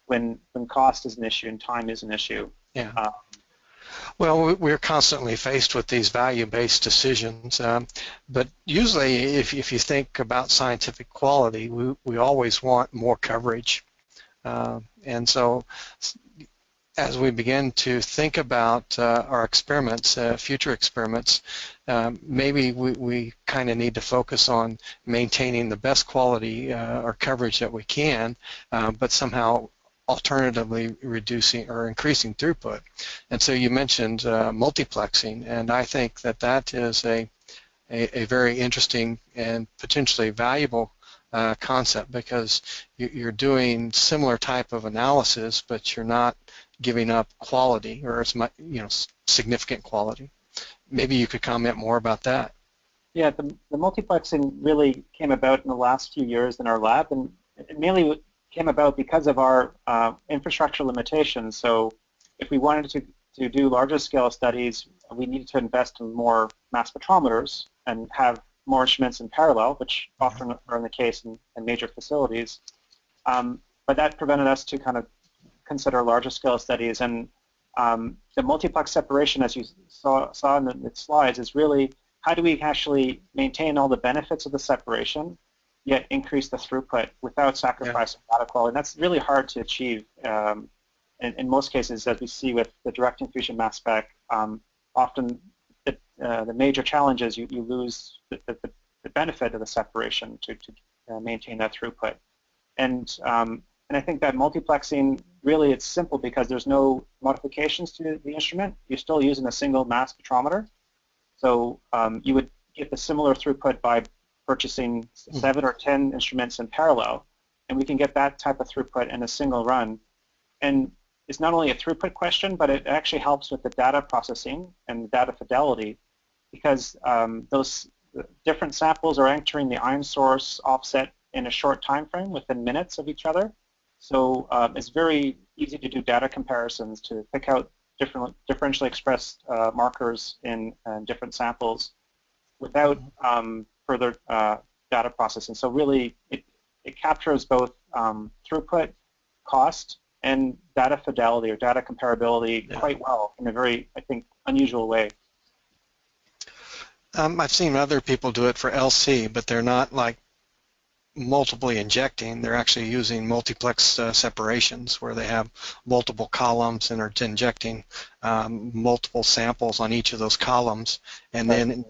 when cost is an issue and time is an issue.
Yeah. Well, we're constantly faced with these value-based decisions, but usually if you think about scientific quality, we always want more coverage. And so as we begin to think about our experiments, future experiments, maybe we kind of need to focus on maintaining the best quality or coverage that we can, but somehow alternatively reducing or increasing throughput. And so you mentioned multiplexing, and I think that that is a very interesting and potentially valuable concept, because you're doing similar type of analysis, but you're not giving up quality, or as much, significant quality. Maybe you could comment more about that.
Yeah, the multiplexing really came about in the last few years in our lab, and it mainly came about because of our infrastructure limitations. So if we wanted to do larger scale studies, we needed to invest in more mass spectrometers and have more instruments in parallel, which often are in the case in major facilities. But that prevented us to kind of consider larger scale studies. And the multiplex separation, as you saw in the slides, is really how do we actually maintain all the benefits of the separation, yet increase the throughput without sacrificing data quality. And that's really hard to achieve. In most cases, as we see with the direct infusion mass spec, often the major challenge is you lose the benefit of the separation to maintain that throughput. And I think that multiplexing, really it's simple because there's no modifications to the instrument. You're still using a single mass spectrometer. So you would get the similar throughput by purchasing 7 or 10 instruments in parallel, and we can get that type of throughput in a single run. And it's not only a throughput question, but it actually helps with the data processing and data fidelity, because those different samples are entering the ion source offset in a short time frame within minutes of each other. So it's very easy to do data comparisons to pick out differentially expressed markers in different samples without further data processing. So really, it captures both throughput, cost, and data fidelity or data comparability quite well in a very, I think, unusual way.
I've seen other people do it for LC, but they're not like multiply injecting. They're actually using multiplex separations where they have multiple columns and are injecting multiple samples on each of those columns, and then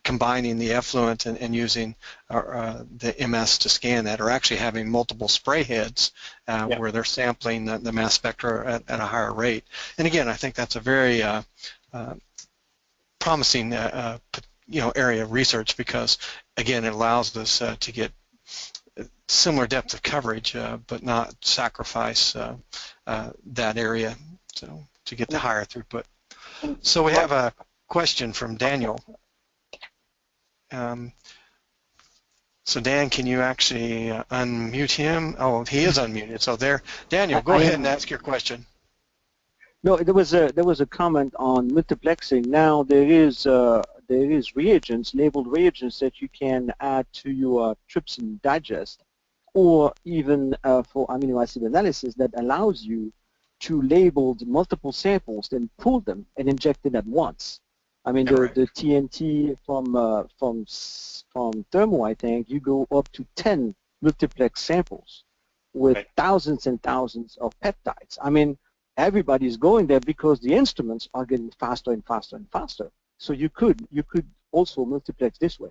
combining the effluent and using the MS to scan that, or actually having multiple spray heads where they're sampling the mass spectra at a higher rate. And again, I think that's a very promising area of research, because again, it allows us to get similar depth of coverage, but not sacrifice that area to get the higher throughput. So we have a question from Daniel. So Dan, can you actually unmute him? Oh, he is unmuted. So there, Daniel, go ahead and ask your question.
No, there was a comment on multiplexing. Now there is reagents, labeled reagents that you can add to your trypsin digest, or even for amino acid analysis, that allows you to label multiple samples, then pull them and inject it at once. I mean, the TNT from Thermo, I think, you go up to 10 multiplex samples with thousands and thousands of peptides. I mean, everybody's going there because the instruments are getting faster and faster and faster. So you could also multiplex this way.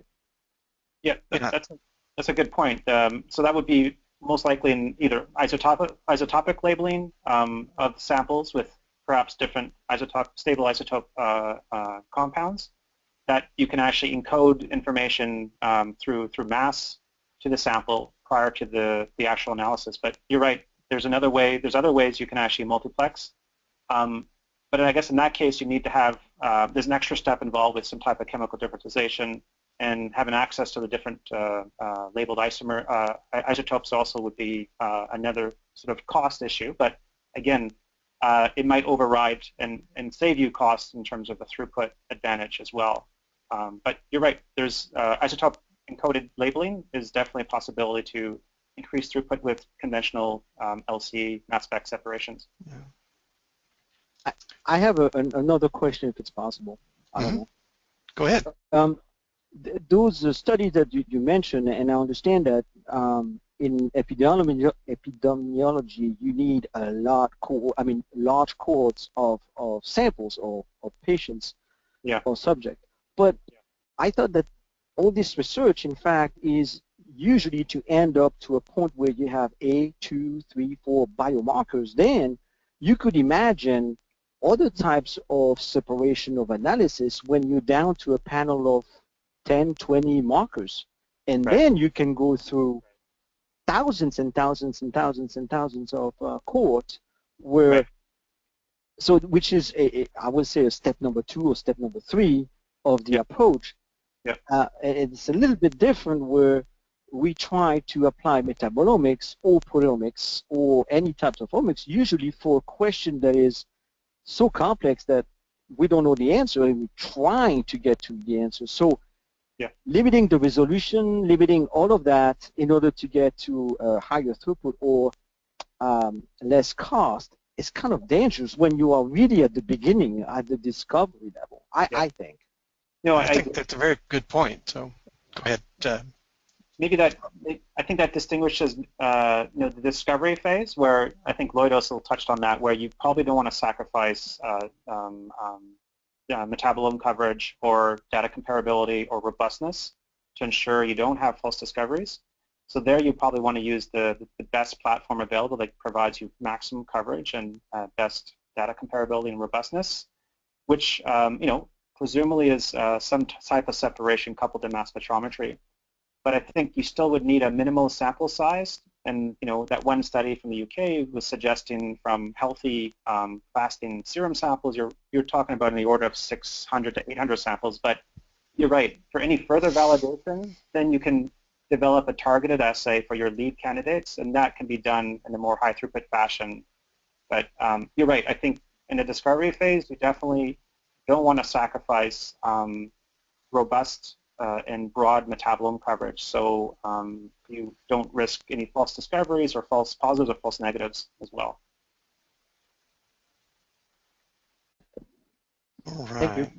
Yeah, that's a good point. So that would be most likely in either isotopic labeling of samples with perhaps different stable isotope compounds, that you can actually encode information through mass to the sample prior to the actual analysis. But you're right. There's other ways you can actually multiplex. But I guess in that case, you need to have, there's an extra step involved with some type of chemical differentization, and having access to the different labeled isotopes also would be another sort of cost issue. But again, it might override and save you costs in terms of the throughput advantage as well. But you're right, there's isotope encoded labeling is definitely a possibility to increase throughput with conventional LC mass spec separations.
Yeah.
I have another question, if it's possible. I don't know.
Go ahead.
Those studies that you mentioned, and I understand that in epidemiology, you need a large cohorts of samples or patients or subject. But I thought that all this research, in fact, is usually to end up to a point where you have 8, 2, 3, 4 biomarkers. Then you could imagine other types of separation of analysis when you're down to a panel of 10, 20 markers. And then you can go through thousands and thousands and thousands and thousands of cohorts where, so which is, I would say, a step number 2 or step number 3 of the approach. It's a little bit different where we try to apply metabolomics or proteomics or any types of omics, usually for a question that is so complex that we don't know the answer and we're trying to get to the answer. So limiting the resolution, limiting all of that in order to get to a higher throughput or less cost is kind of dangerous when you are really at the beginning, at the discovery level, I think.
No, I think that's a very good point. So go ahead.
Maybe that, I think that distinguishes the discovery phase, where I think Lloyd also touched on that, where you probably don't want to sacrifice metabolome coverage or data comparability or robustness to ensure you don't have false discoveries. So there you probably want to use the best platform available that provides you maximum coverage and best data comparability and robustness, which presumably is some type of separation coupled to mass spectrometry. But I think you still would need a minimal sample size, and that one study from the UK was suggesting from healthy fasting serum samples, you're talking about in the order of 600 to 800 samples. But you're right. For any further validation, then you can develop a targeted assay for your lead candidates, and that can be done in a more high throughput fashion. But you're right. I think in the discovery phase, you definitely don't want to sacrifice robust and broad metabolome coverage, so you don't risk any false discoveries or false positives or false negatives as well.
All right.
Thank you.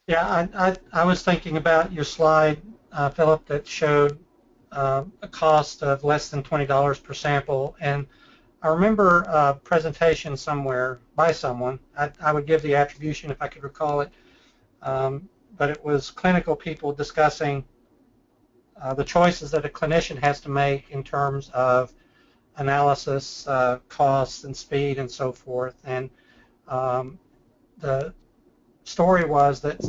Yeah, I was thinking about your slide, Philip, that showed a cost of less than $20 per sample, and I remember a presentation somewhere by someone. I would give the attribution if I could recall it. But it was clinical people discussing the choices that a clinician has to make in terms of analysis, costs, and speed, and so forth. And the story was that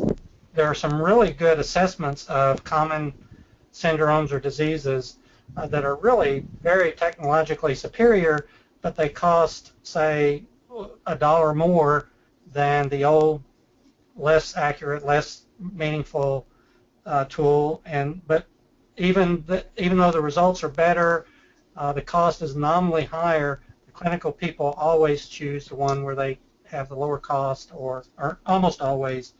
there are some really good assessments of common syndromes or diseases that are really very technologically superior, but they cost, say, $1 more than the old, less accurate, less meaningful tool, but even though the results are better, the cost is nominally higher. The clinical people always choose the one where they have the lower cost, or almost always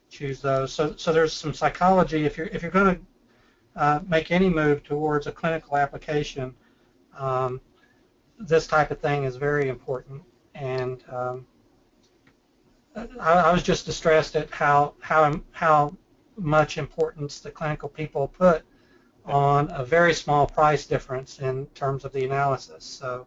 choose those. So there's some psychology. If you're going to make any move towards a clinical application, this type of thing is very important. And I was just distressed at how much importance the clinical people put on a very small price difference in terms of the analysis. So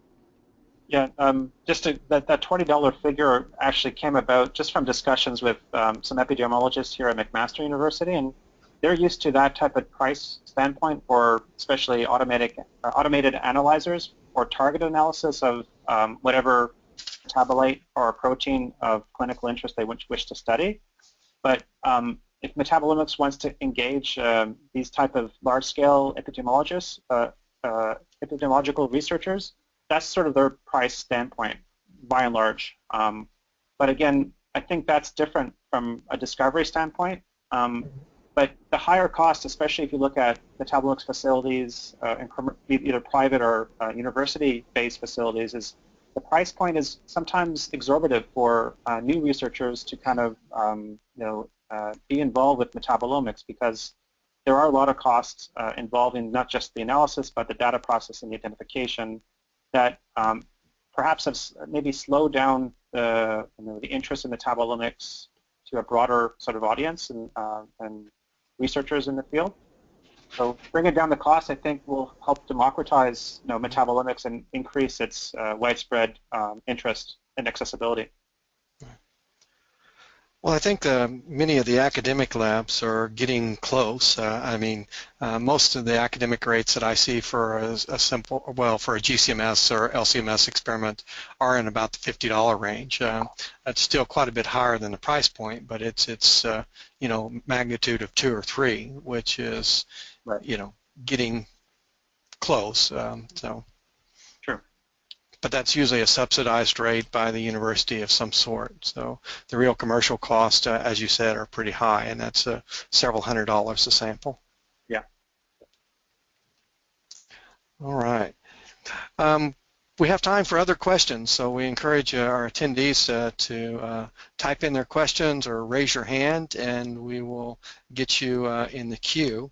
yeah, that $20 figure actually came about just from discussions with some epidemiologists here at McMaster University, and they're used to that type of price standpoint for especially automated analyzers or target analysis of whatever metabolite or protein of clinical interest they wish to study. But if Metabolomics wants to engage these type of large-scale epidemiologists, epidemiological researchers, that's sort of their price standpoint, by and large. But again, I think that's different from a discovery standpoint. But the higher cost, especially if you look at Metabolomics facilities, either private or university-based facilities, is the price point is sometimes exorbitant for new researchers to kind of be involved with metabolomics, because there are a lot of costs involving not just the analysis but the data processing, the identification, that perhaps have maybe slowed down the the interest in metabolomics to a broader sort of audience and researchers in the field. So bringing down the cost, I think, will help democratize metabolomics and increase its widespread interest and accessibility.
Well, I think many of the academic labs are getting close. I mean, most of the academic rates that I see for a simple, well, for a GCMS or LCMS experiment are in about the $50 range. That's still quite a bit higher than the price point, but it's magnitude of 2 or 3, which is,
right.
Getting close. So.
Sure.
But that's usually a subsidized rate by the university of some sort. So the real commercial costs, as you said, are pretty high, and that's several $100s a sample.
Yeah.
All right. We have time for other questions, so we encourage our attendees to type in their questions or raise your hand, and we will get you in the queue.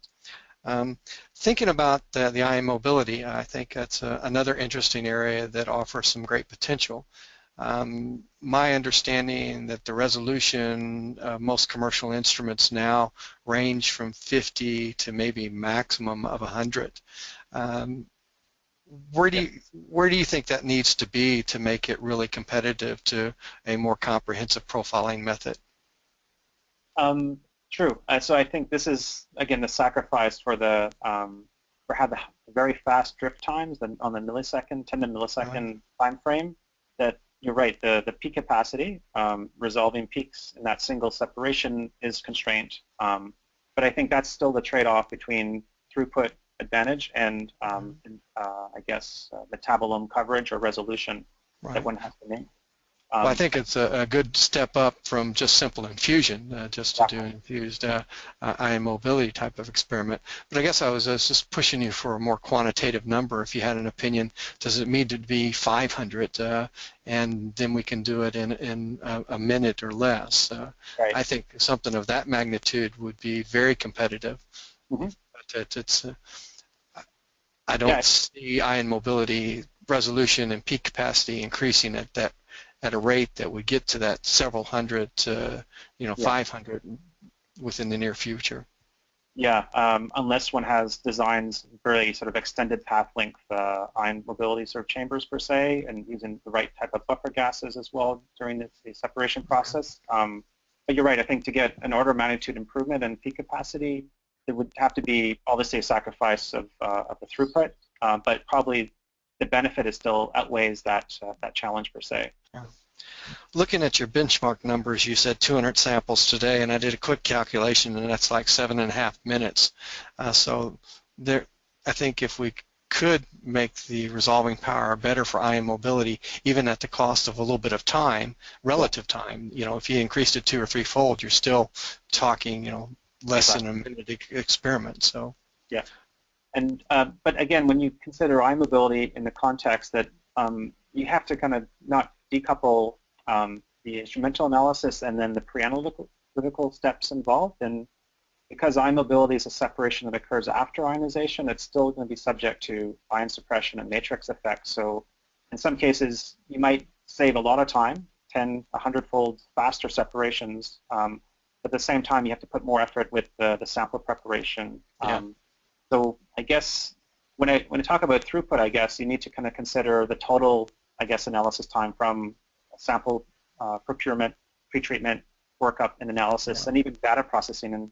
Thinking about the ion mobility, I think that's another interesting area that offers some great potential. My understanding that the resolution of most commercial instruments now range from 50 to maybe maximum of 100. Where do you think that needs to be to make it really competitive to a more comprehensive profiling method?
True. So I think this is, again, the sacrifice for the for how the very fast drift times on the millisecond, 10 to millisecond time frame. That you're right. The peak capacity, resolving peaks in that single separation is constrained. But I think that's still the trade-off between throughput advantage and I guess metabolome coverage or resolution that one has to make.
Well, I think it's a good step up from just simple infusion, just to do an infused ion mobility type of experiment. But I guess I was just pushing you for a more quantitative number. If you had an opinion, does it need to be 500, and then we can do it in a minute or less?
Right.
I think something of that magnitude would be very competitive.
Mm-hmm.
But I don't see ion mobility resolution and peak capacity increasing at a rate that would get to that several hundred to 500 within the near future.
Yeah, unless one has designs very sort of extended path length ion mobility sort of chambers per se, and using the right type of buffer gases as well during the separation process. But you're right. I think to get an order of magnitude improvement in peak capacity, there would have to be obviously a sacrifice of the throughput, but probably the benefit is still outweighs that challenge per se.
Yeah. Looking at your benchmark numbers, you said 200 samples today, and I did a quick calculation, and that's like 7.5 minutes. So there, I think if we could make the resolving power better for ion mobility, even at the cost of a little bit of time, relative time, if you increased it 2 or 3-fold, you're still talking, less than a minute experiment. So
yeah. And but again, when you consider ion mobility in the context that you have to kind of not decouple the instrumental analysis and then the pre-analytical steps involved, and because ion mobility is a separation that occurs after ionization, it's still going to be subject to ion suppression and matrix effects. So in some cases, you might save a lot of time, 10, 100-fold faster separations, but at the same time, you have to put more effort with the sample preparation. So I guess when I talk about throughput, I guess you need to kind of consider the total, I guess, analysis time from sample procurement, pretreatment, workup, and analysis, and even data processing.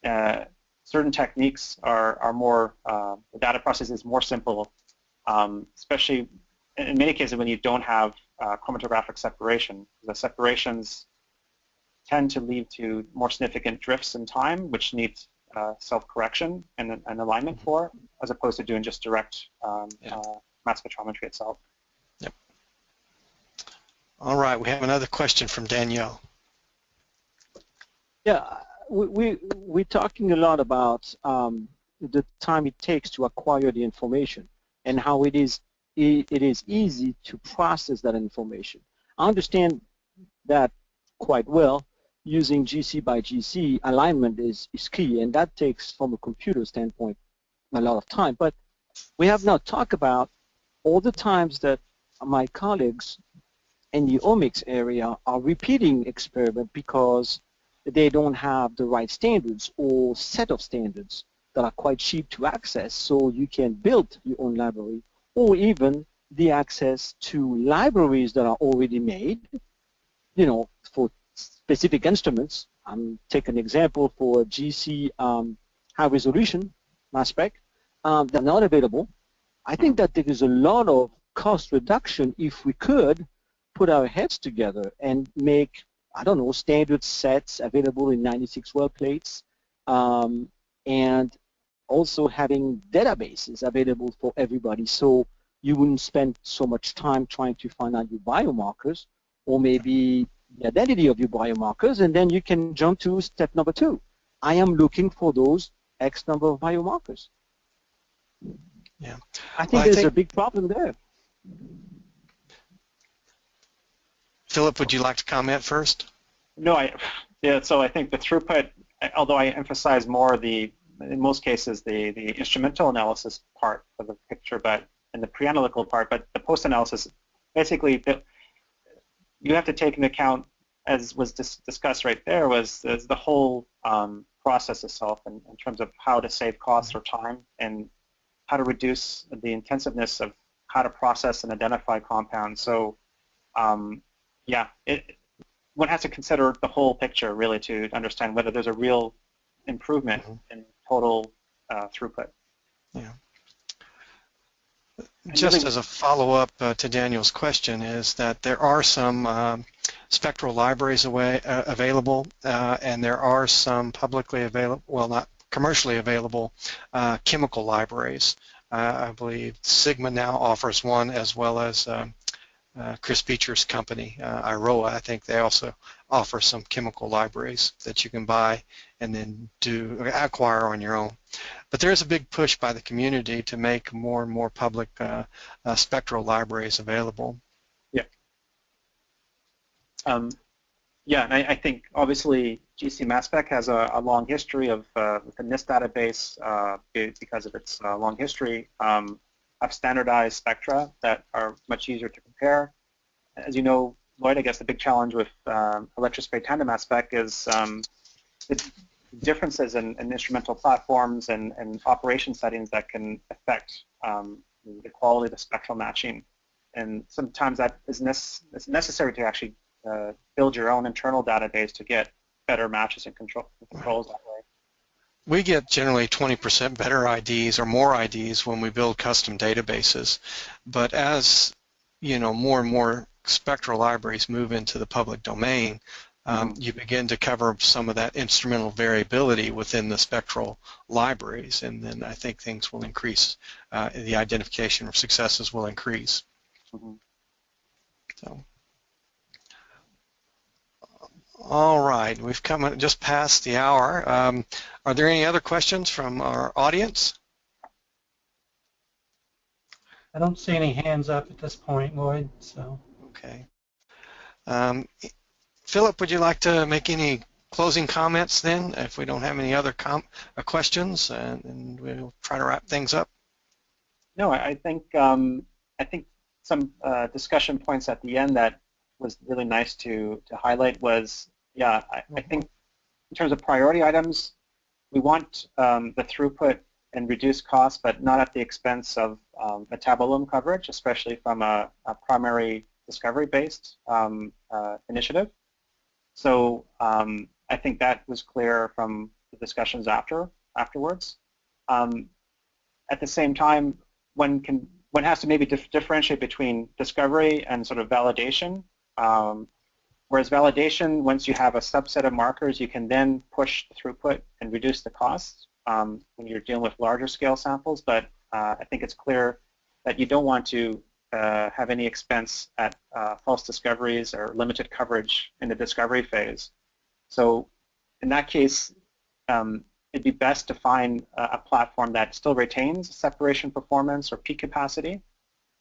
And certain techniques are more, the data process is more simple, especially in many cases when you don't have chromatographic separation. The separations tend to lead to more significant drifts in time, which needs self-correction and alignment for, as opposed to doing just direct mass spectrometry itself.
Yep. All right, we have another question from Danielle.
Yeah, we're talking a lot about the time it takes to acquire the information and how it is easy to process that information. I understand that quite well. Using GC by GC alignment is key, and that takes, from a computer standpoint, a lot of time. But we have now talked about all the times that my colleagues in the omics area are repeating experiment because they don't have the right standards or set of standards that are quite cheap to access, so you can build your own library, or even the access to libraries that are already made, you know, for specific instruments. Take an example for GC high resolution mass spec. They're not available. I think that there is a lot of cost reduction if we could put our heads together and make, I don't know, standard sets available in 96 well plates, and also having databases available for everybody, so you wouldn't spend so much time trying to find out your biomarkers, or maybe the identity of your biomarkers, and then you can jump to step number 2. I am looking for those X number of biomarkers.
Yeah.
I think there's a big problem there.
Philip, would you like to comment first?
No, so I think the throughput, although I emphasize more in most cases, the instrumental analysis part of the picture, but and the pre-analytical part, but the post-analysis, basically, you have to take into account, as was discussed right there, was the whole process itself in terms of how to save costs or time and how to reduce the intensiveness of how to process and identify compounds. So, yeah, one has to consider the whole picture, really, to understand whether there's a real improvement in total throughput.
Yeah. Just as a follow-up to Daniel's question, is that there are some spectral libraries available, and there are some publicly available, well, not commercially available, chemical libraries. I believe Sigma now offers one, as well as Chris Beecher's company, Iroa. I think they also offer some chemical libraries that you can buy and then acquire on your own. But there's a big push by the community to make more and more public spectral libraries available.
Yeah. Yeah, and I think obviously GC Mass Spec has a long history of the NIST database because of its long history. Have standardized spectra that are much easier to compare. As you know, Lloyd, I guess the big challenge with electrospray tandem mass spec is the differences in instrumental platforms and operation settings that can affect the quality of the spectral matching. And sometimes that is necessary to actually build your own internal database to get better matches and controls that way.
We get generally 20% better IDs or more IDs when we build custom databases. But as more and more spectral libraries move into the public domain, you begin to cover some of that instrumental variability within the spectral libraries, and then I think things will increase. The identification of successes will increase. So. All right, we've come just past the hour. Are there any other questions from our audience?
I don't see any hands up at this point, Lloyd. So.
Okay. Philip, would you like to make any closing comments then, if we don't have any other questions, and we'll try to wrap things up?
No, I think some discussion points at the end that was really nice to highlight was, yeah, I think in terms of priority items, we want the throughput and reduce costs, but not at the expense of metabolome coverage, especially from a primary discovery-based initiative. So I think that was clear from the discussions afterwards. At the same time, one has to maybe differentiate between discovery and sort of validation. Whereas validation, once you have a subset of markers, you can then push the throughput and reduce the costs when you're dealing with larger scale samples. But I think it's clear that you don't want to have any expense at false discoveries or limited coverage in the discovery phase. So in that case, it'd be best to find a platform that still retains separation performance or peak capacity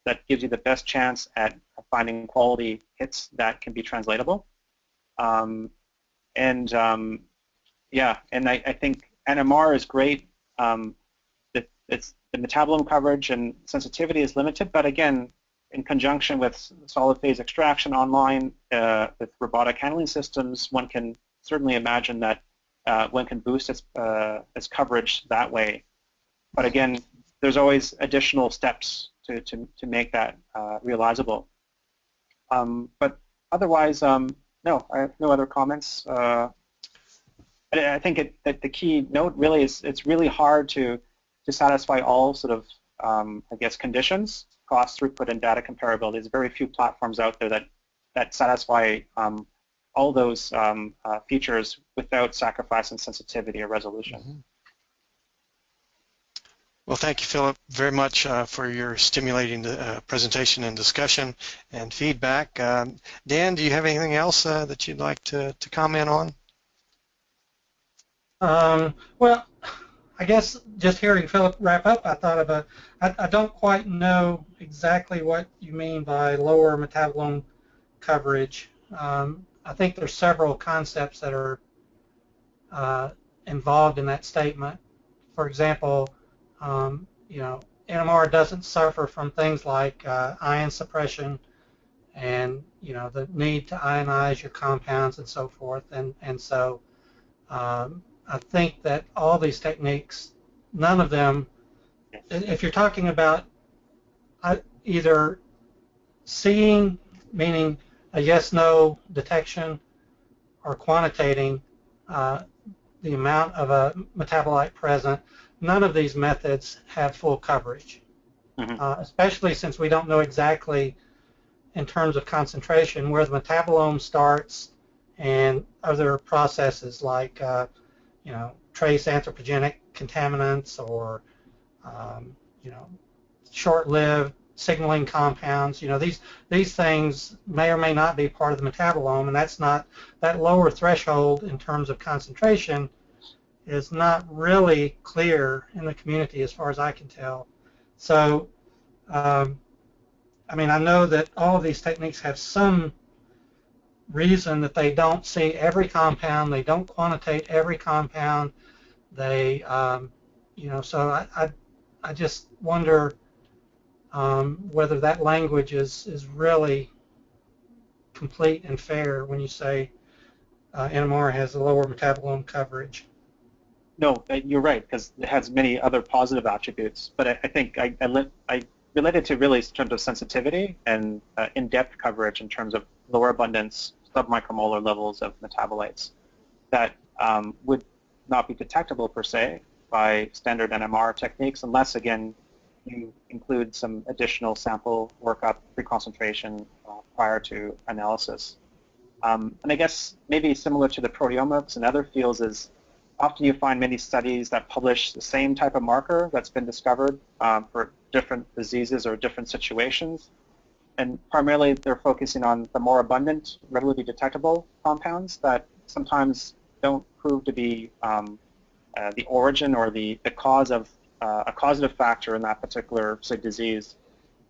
that gives you the best chance at finding quality hits that can be translatable. Yeah, and I think NMR is great. The metabolome coverage and sensitivity is limited, but again, in conjunction with solid phase extraction online with robotic handling systems, one can certainly imagine that one can boost its coverage that way. But again, there's always additional steps to make that realizable. But otherwise, no, I have no other comments. I think that the key note really is it's really hard to satisfy all sort of, I guess, conditions, cost, throughput, and data comparability. There's very few platforms out there that satisfy all those features without sacrificing sensitivity or resolution.
Mm-hmm. Well, thank you, Philip, very much for your stimulating presentation and discussion and feedback. Dan, do you have anything else that you'd like to comment on?
Well, I guess just hearing Philip wrap up, I thought about, I don't quite know exactly what you mean by lower metabolome coverage. I think there's several concepts that are involved in that statement. For example, you know, NMR doesn't suffer from things like ion suppression and, you know, the need to ionize your compounds and so forth. And so I think that all these techniques, none of them, if you're talking about either seeing, meaning a yes-no detection, or quantitating the amount of a metabolite present, none of these methods have full coverage, especially since we don't know exactly in terms of concentration where the metabolome starts and other processes like you know, trace anthropogenic contaminants or you know, short-lived signaling compounds. You know, these things may or may not be part of the metabolome, and that's not, that lower threshold in terms of concentration is not really clear in the community as far as I can tell. So, I mean, I know that all of these techniques have some reason that they don't see every compound, they don't quantitate every compound, they, you know, so I just wonder whether that language is really complete and fair when you say NMR has a lower metabolome coverage.
No, you're right, because it has many other positive attributes. But I think I related to really in terms of sensitivity and in-depth coverage in terms of lower abundance submicromolar levels of metabolites that would not be detectable per se by standard NMR techniques unless, again, you include some additional sample workup, pre-concentration prior to analysis. And I guess maybe similar to the proteomics and other fields is often you find many studies that publish the same type of marker that's been discovered for different diseases or different situations. And primarily they're focusing on the more abundant, readily detectable compounds that sometimes don't prove to be the origin or the cause of a causative factor in that particular, say, disease.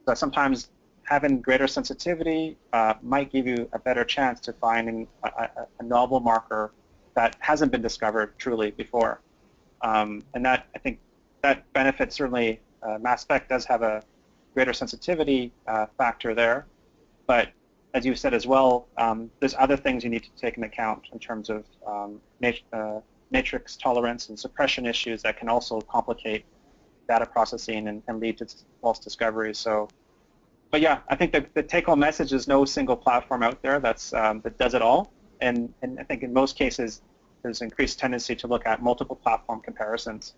So sometimes having greater sensitivity might give you a better chance to finding a novel marker that hasn't been discovered truly before. And that, I think, that benefit certainly, mass spec does have a greater sensitivity factor there. But as you said as well, there's other things you need to take into account in terms of matrix tolerance and suppression issues that can also complicate data processing and lead to false discoveries. So, but yeah, I think the take-home message is no single platform out there that's that does it all. And I think in most cases, there's increased tendency to look at multiple platform comparisons.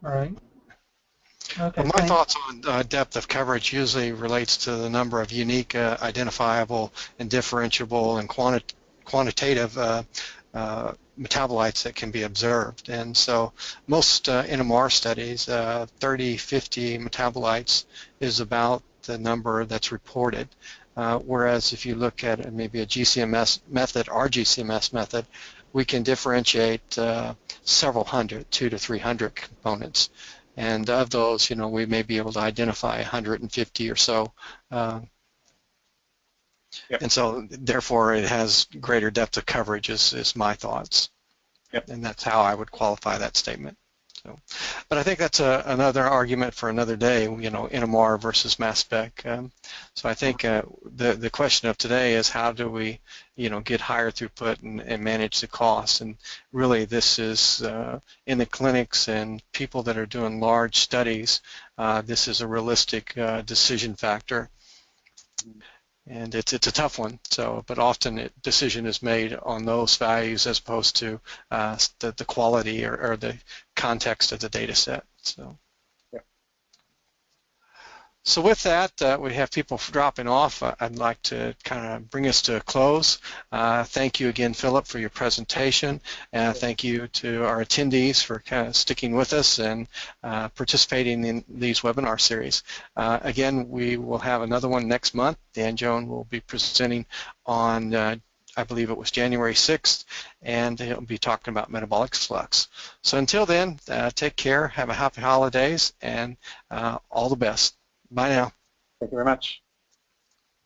All right. Okay,
well, my thoughts on depth of coverage usually relates to the number of unique, identifiable, and differentiable and quantitative metabolites that can be observed. And so most NMR studies, 30, 50 metabolites is about the number that's reported. Whereas if you look at maybe a GCMS method, our GCMS method, we can differentiate several hundred, 200 to 300 components. And of those, you know, we may be able to identify 150 or so.
Yep.
And so, therefore, it has greater depth of coverage is my thoughts.
Yep.
And that's how I would qualify that statement. So, but I think that's another argument for another day, NMR versus mass spec. So I think the question of today is how do we, get higher throughput and manage the costs? And really this is in the clinics and people that are doing large studies, this is a realistic decision factor. And it's a tough one. So, but often a decision is made on those values as opposed to the quality or the context of the data set. So,
yeah.
So with that, we have people dropping off. I'd like to kind of bring us to a close. Thank you again, Philip, for your presentation. Thank you to our attendees for kind of sticking with us and participating in these webinar series. Again, we will have another one next month. Dan Joan will be presenting on I believe it was January 6th, and he'll be talking about metabolic flux. So until then, take care, have a happy holidays, and all the best. Bye now.
Thank you very much.